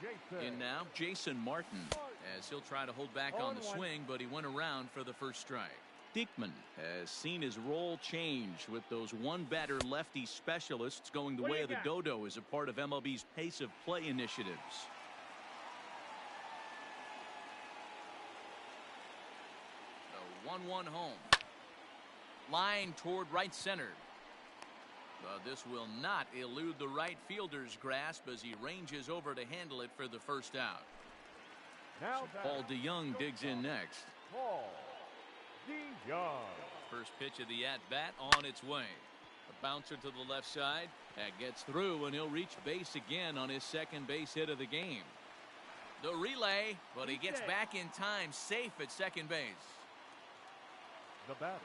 Jason. In now, Jason Martin, as he'll try to hold back on the swing, but he went around for the first strike. Diekman has seen his role change with those one-batter lefty specialists going the way of the dodo as a part of MLB's pace of play initiatives. The 1-1 home. Line toward right center. But this will not elude the right fielder's grasp as he ranges over to handle it for the first out. Now so Paul DeYoung digs in next. Paul DeYoung. First pitch of the at-bat on its way. A bouncer to the left side. That gets through, and he'll reach base again on his second base hit of the game. The relay, but he gets back in time, safe at second base. The batter,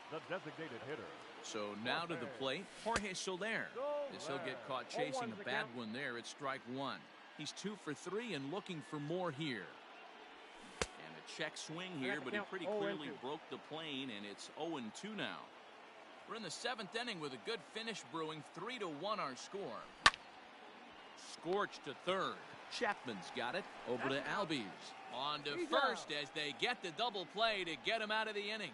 the designated hitter. So now to the plate, Jorge Soler. As he'll get caught chasing a bad one there at strike 1. He's 2 for 3 and looking for more here. And a check swing here, but he pretty clearly broke the plane, and it's 0-2 now. We're in the 7th inning with a good finish brewing. 3-1 our score. Scorched to third. Chapman's got it over to Albies. On to first as they get the double play to get him out of the inning.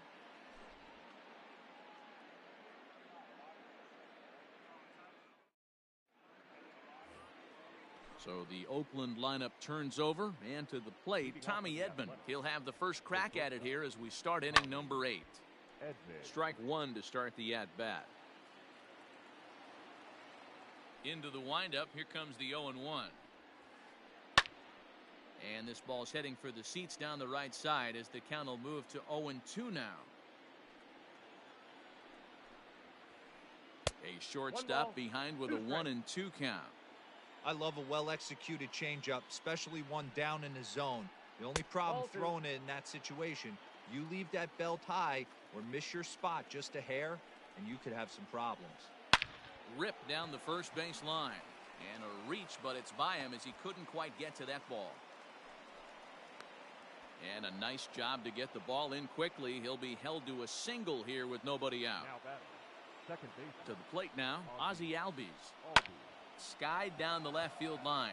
So the Oakland lineup turns over, and to the plate, Tommy Edman. He'll have the first crack at it here as we start inning number 8. Strike one to start the at-bat. Into the windup, here comes the 0-1. And this ball's heading for the seats down the right side as the count will move to 0-2 now. A shortstop behind with a 1-2 count. I love a well-executed changeup, especially one down in the zone. The only problem throwing it in that situation, you leave that belt high or miss your spot just a hair, and you could have some problems. Ripped down the first base line. And a reach, but it's by him as he couldn't quite get to that ball. And a nice job to get the ball in quickly. He'll be held to a single here with nobody out. Second base. To the plate now, Ozzie Albies. Skied down the left field line.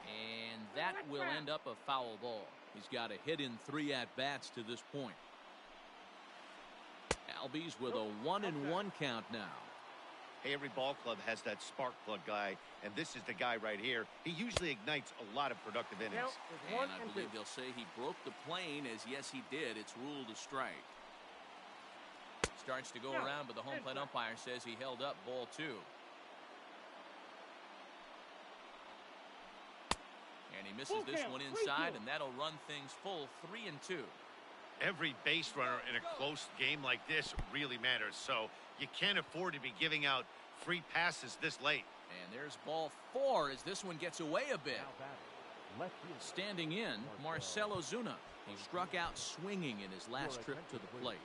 And that will end up a foul ball. He's got a hit in 3 at-bats to this point. Albies with a 1-1 count now. Hey, every ball club has that spark plug guy, and this is the guy right here. He usually ignites a lot of productive innings. And I believe they'll say he broke the plane, as yes, he did. It's ruled a strike. Starts to go around, but the home plate umpire says he held up ball 2. And he misses this one inside, and that'll run things full 3-2. Every base runner in a close game like this really matters, so you can't afford to be giving out free passes this late. And there's ball 4 as this one gets away a bit. Standing in, Marcell Ozuna. He struck out swinging in his last trip to the plate.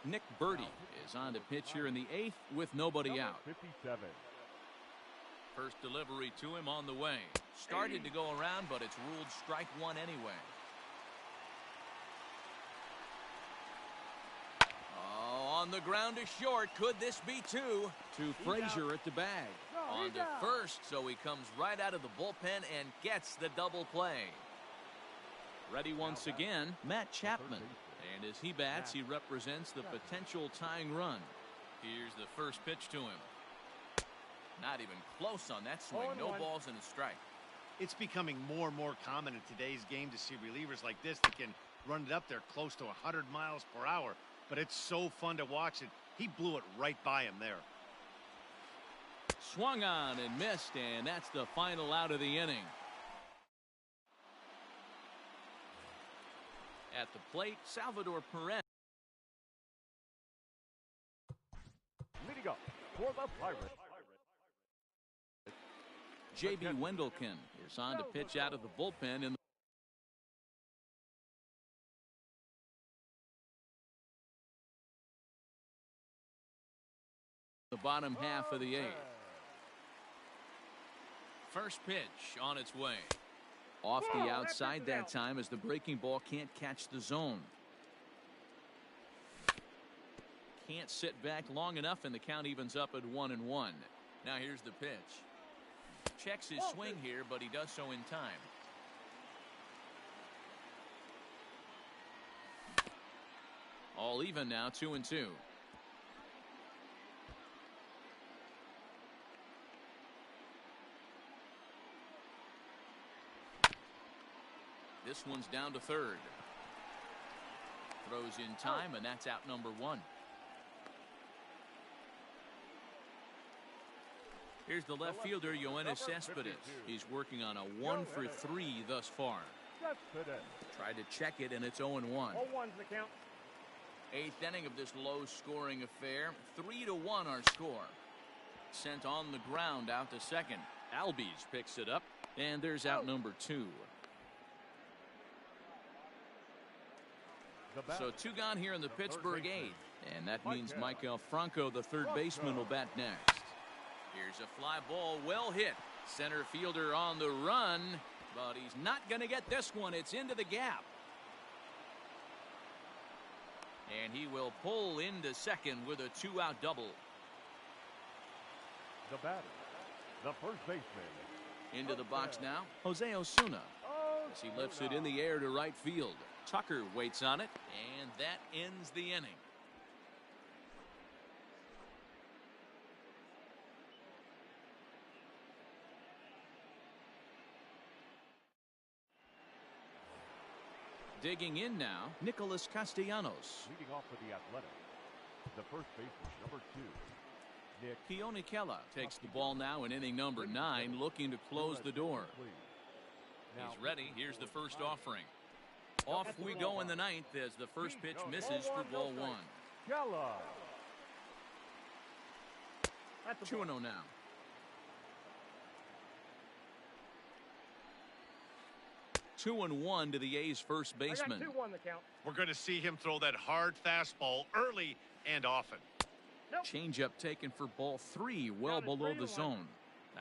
Nick Birdie is on to pitch here in the 8th with nobody out. 57. First delivery to him on the way. Started to go around, but it's ruled strike one anyway. Oh, on the ground to short. Could this be 2? To Frazier at the bag. On to first, so he comes right out of the bullpen and gets the double play. Ready once again, Matt Chapman. And as he bats, he represents the potential tying run. Here's the first pitch to him. Not even close on that swing. No balls and a strike. It's becoming more and more common in today's game to see relievers like this that can run it up there close to 100 miles per hour. But it's so fun to watch it. He blew it right by him there. Swung on and missed, and that's the final out of the inning. At the plate, Salvador Perez. Leading up for the Pirates. J.B. Wendelken is on to pitch out of the bullpen in the bottom half of the 8th. First pitch on its way. Off the outside that time as the breaking ball can't catch the zone. Can't sit back long enough, and the count evens up at 1-1. Now here's the pitch. Checks his swing here, but he does so in time. All even now, 2-2. This one's down to third. Throws in time, and that's out number 1. Here's the left fielder, Yoenis Cespedes. He's working on a 1-for-3 thus far. Tried to check it, and it's 0-1. 0-1's the count. 8th inning of this low-scoring affair. 3-1 our score. Sent on the ground out to second. Albies picks it up, and there's out number 2. So 2 gone here in the Pittsburgh 8th, and that means Michael Franco, the third baseman, will bat next. Here's a fly ball, well hit. Center fielder on the run, but he's not going to get this one. It's into the gap. And he will pull into second with a 2-out double. The batter, the first baseman, Into the box now, Jose Osuna. As he lifts it in the air to right field. Tucker waits on it, and that ends the inning. Digging in now, Nicholas Castellanos. Leading off for the Athletics, the first baseman, number 2, Nick. Keone Kela takes the ball now in inning number 9, looking to close the door. He's ready. Here's the first offering. Off we go in the 9th as the first pitch misses for ball 1. Kela. 2-0 now. Two and 1 to the A's first baseman. We're going to see him throw that hard fastball early and often. Changeup taken for ball 3, well below the zone.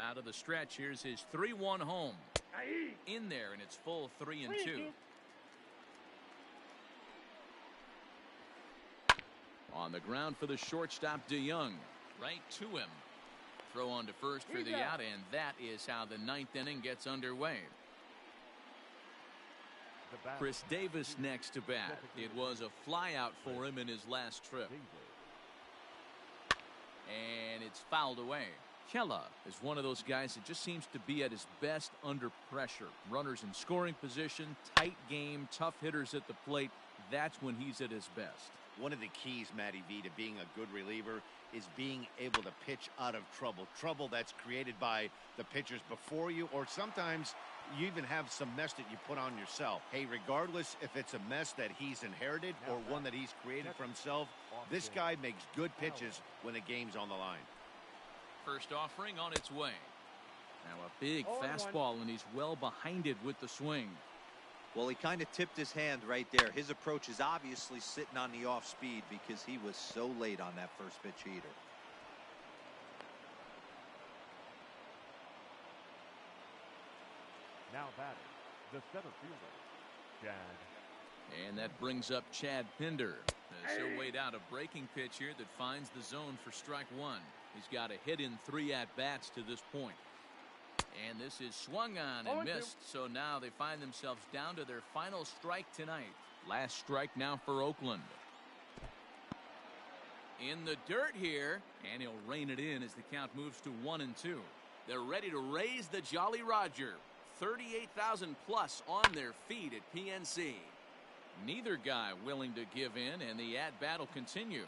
Out of the stretch, here's his 3-1 home. In there, and it's full 3-2. On the ground for the shortstop, DeYoung. Right to him. Throw on to first for the out, and that is how the 9th inning gets underway. Chris Davis next to bat. It was a flyout for him in his last trip. And it's fouled away. Kela is one of those guys that just seems to be at his best under pressure. Runners in scoring position, tight game, tough hitters at the plate. That's when he's at his best. One of the keys, Matty V, to being a good reliever is being able to pitch out of trouble. Trouble that's created by the pitchers before you, or sometimes you even have some mess that you put on yourself. Hey, regardless if it's a mess that he's inherited or one that he's created for himself, this guy makes good pitches when the game's on the line. First offering on its way. Now a big fastball, and he's well behind it with the swing. Well, he kind of tipped his hand right there. His approach is obviously sitting on the off speed because he was so late on that first pitch heater. Now batting, the center fielder, Chad. And that brings up Chad Pinder. As he'll wait out a breaking pitch here that finds the zone for strike 1. He's got a hit in 3 at-bats to this point. And this is swung on and missed, so now they find themselves down to their final strike tonight. Last strike now for Oakland. In the dirt here, and he'll rein it in as the count moves to 1-2. They're ready to raise the Jolly Roger. 38,000 plus on their feet at PNC. Neither guy willing to give in, and the at-bat will continue.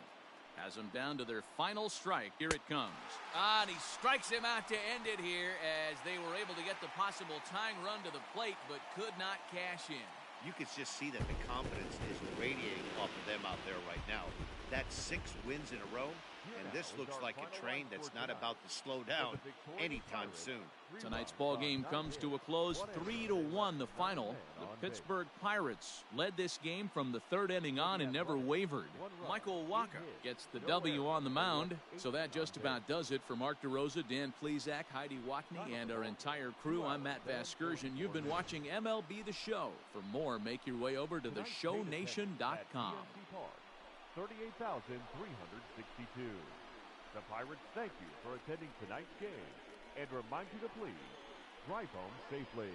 Has them down to their final strike. Here it comes. And he strikes him out to end it here as they were able to get the possible tying run to the plate, but could not cash in. You can just see that the confidence is radiating off of them out there right now. That's 6 wins in a row, and this looks like a train that's not about to slow down anytime soon. Tonight's ball game comes to a close, 3-1 the final. The Pittsburgh Pirates led this game from the 3rd inning on and never wavered. Michael Waka gets the W on the mound, so that just about does it for Mark DeRosa, Dan Plesac, Heidi Watney, and our entire crew. I'm Matt Vasgersian. You've been watching MLB The Show. For more, make your way over to theshownation.com. 38,362. The Pirates thank you for attending tonight's game and remind you to please drive home safely.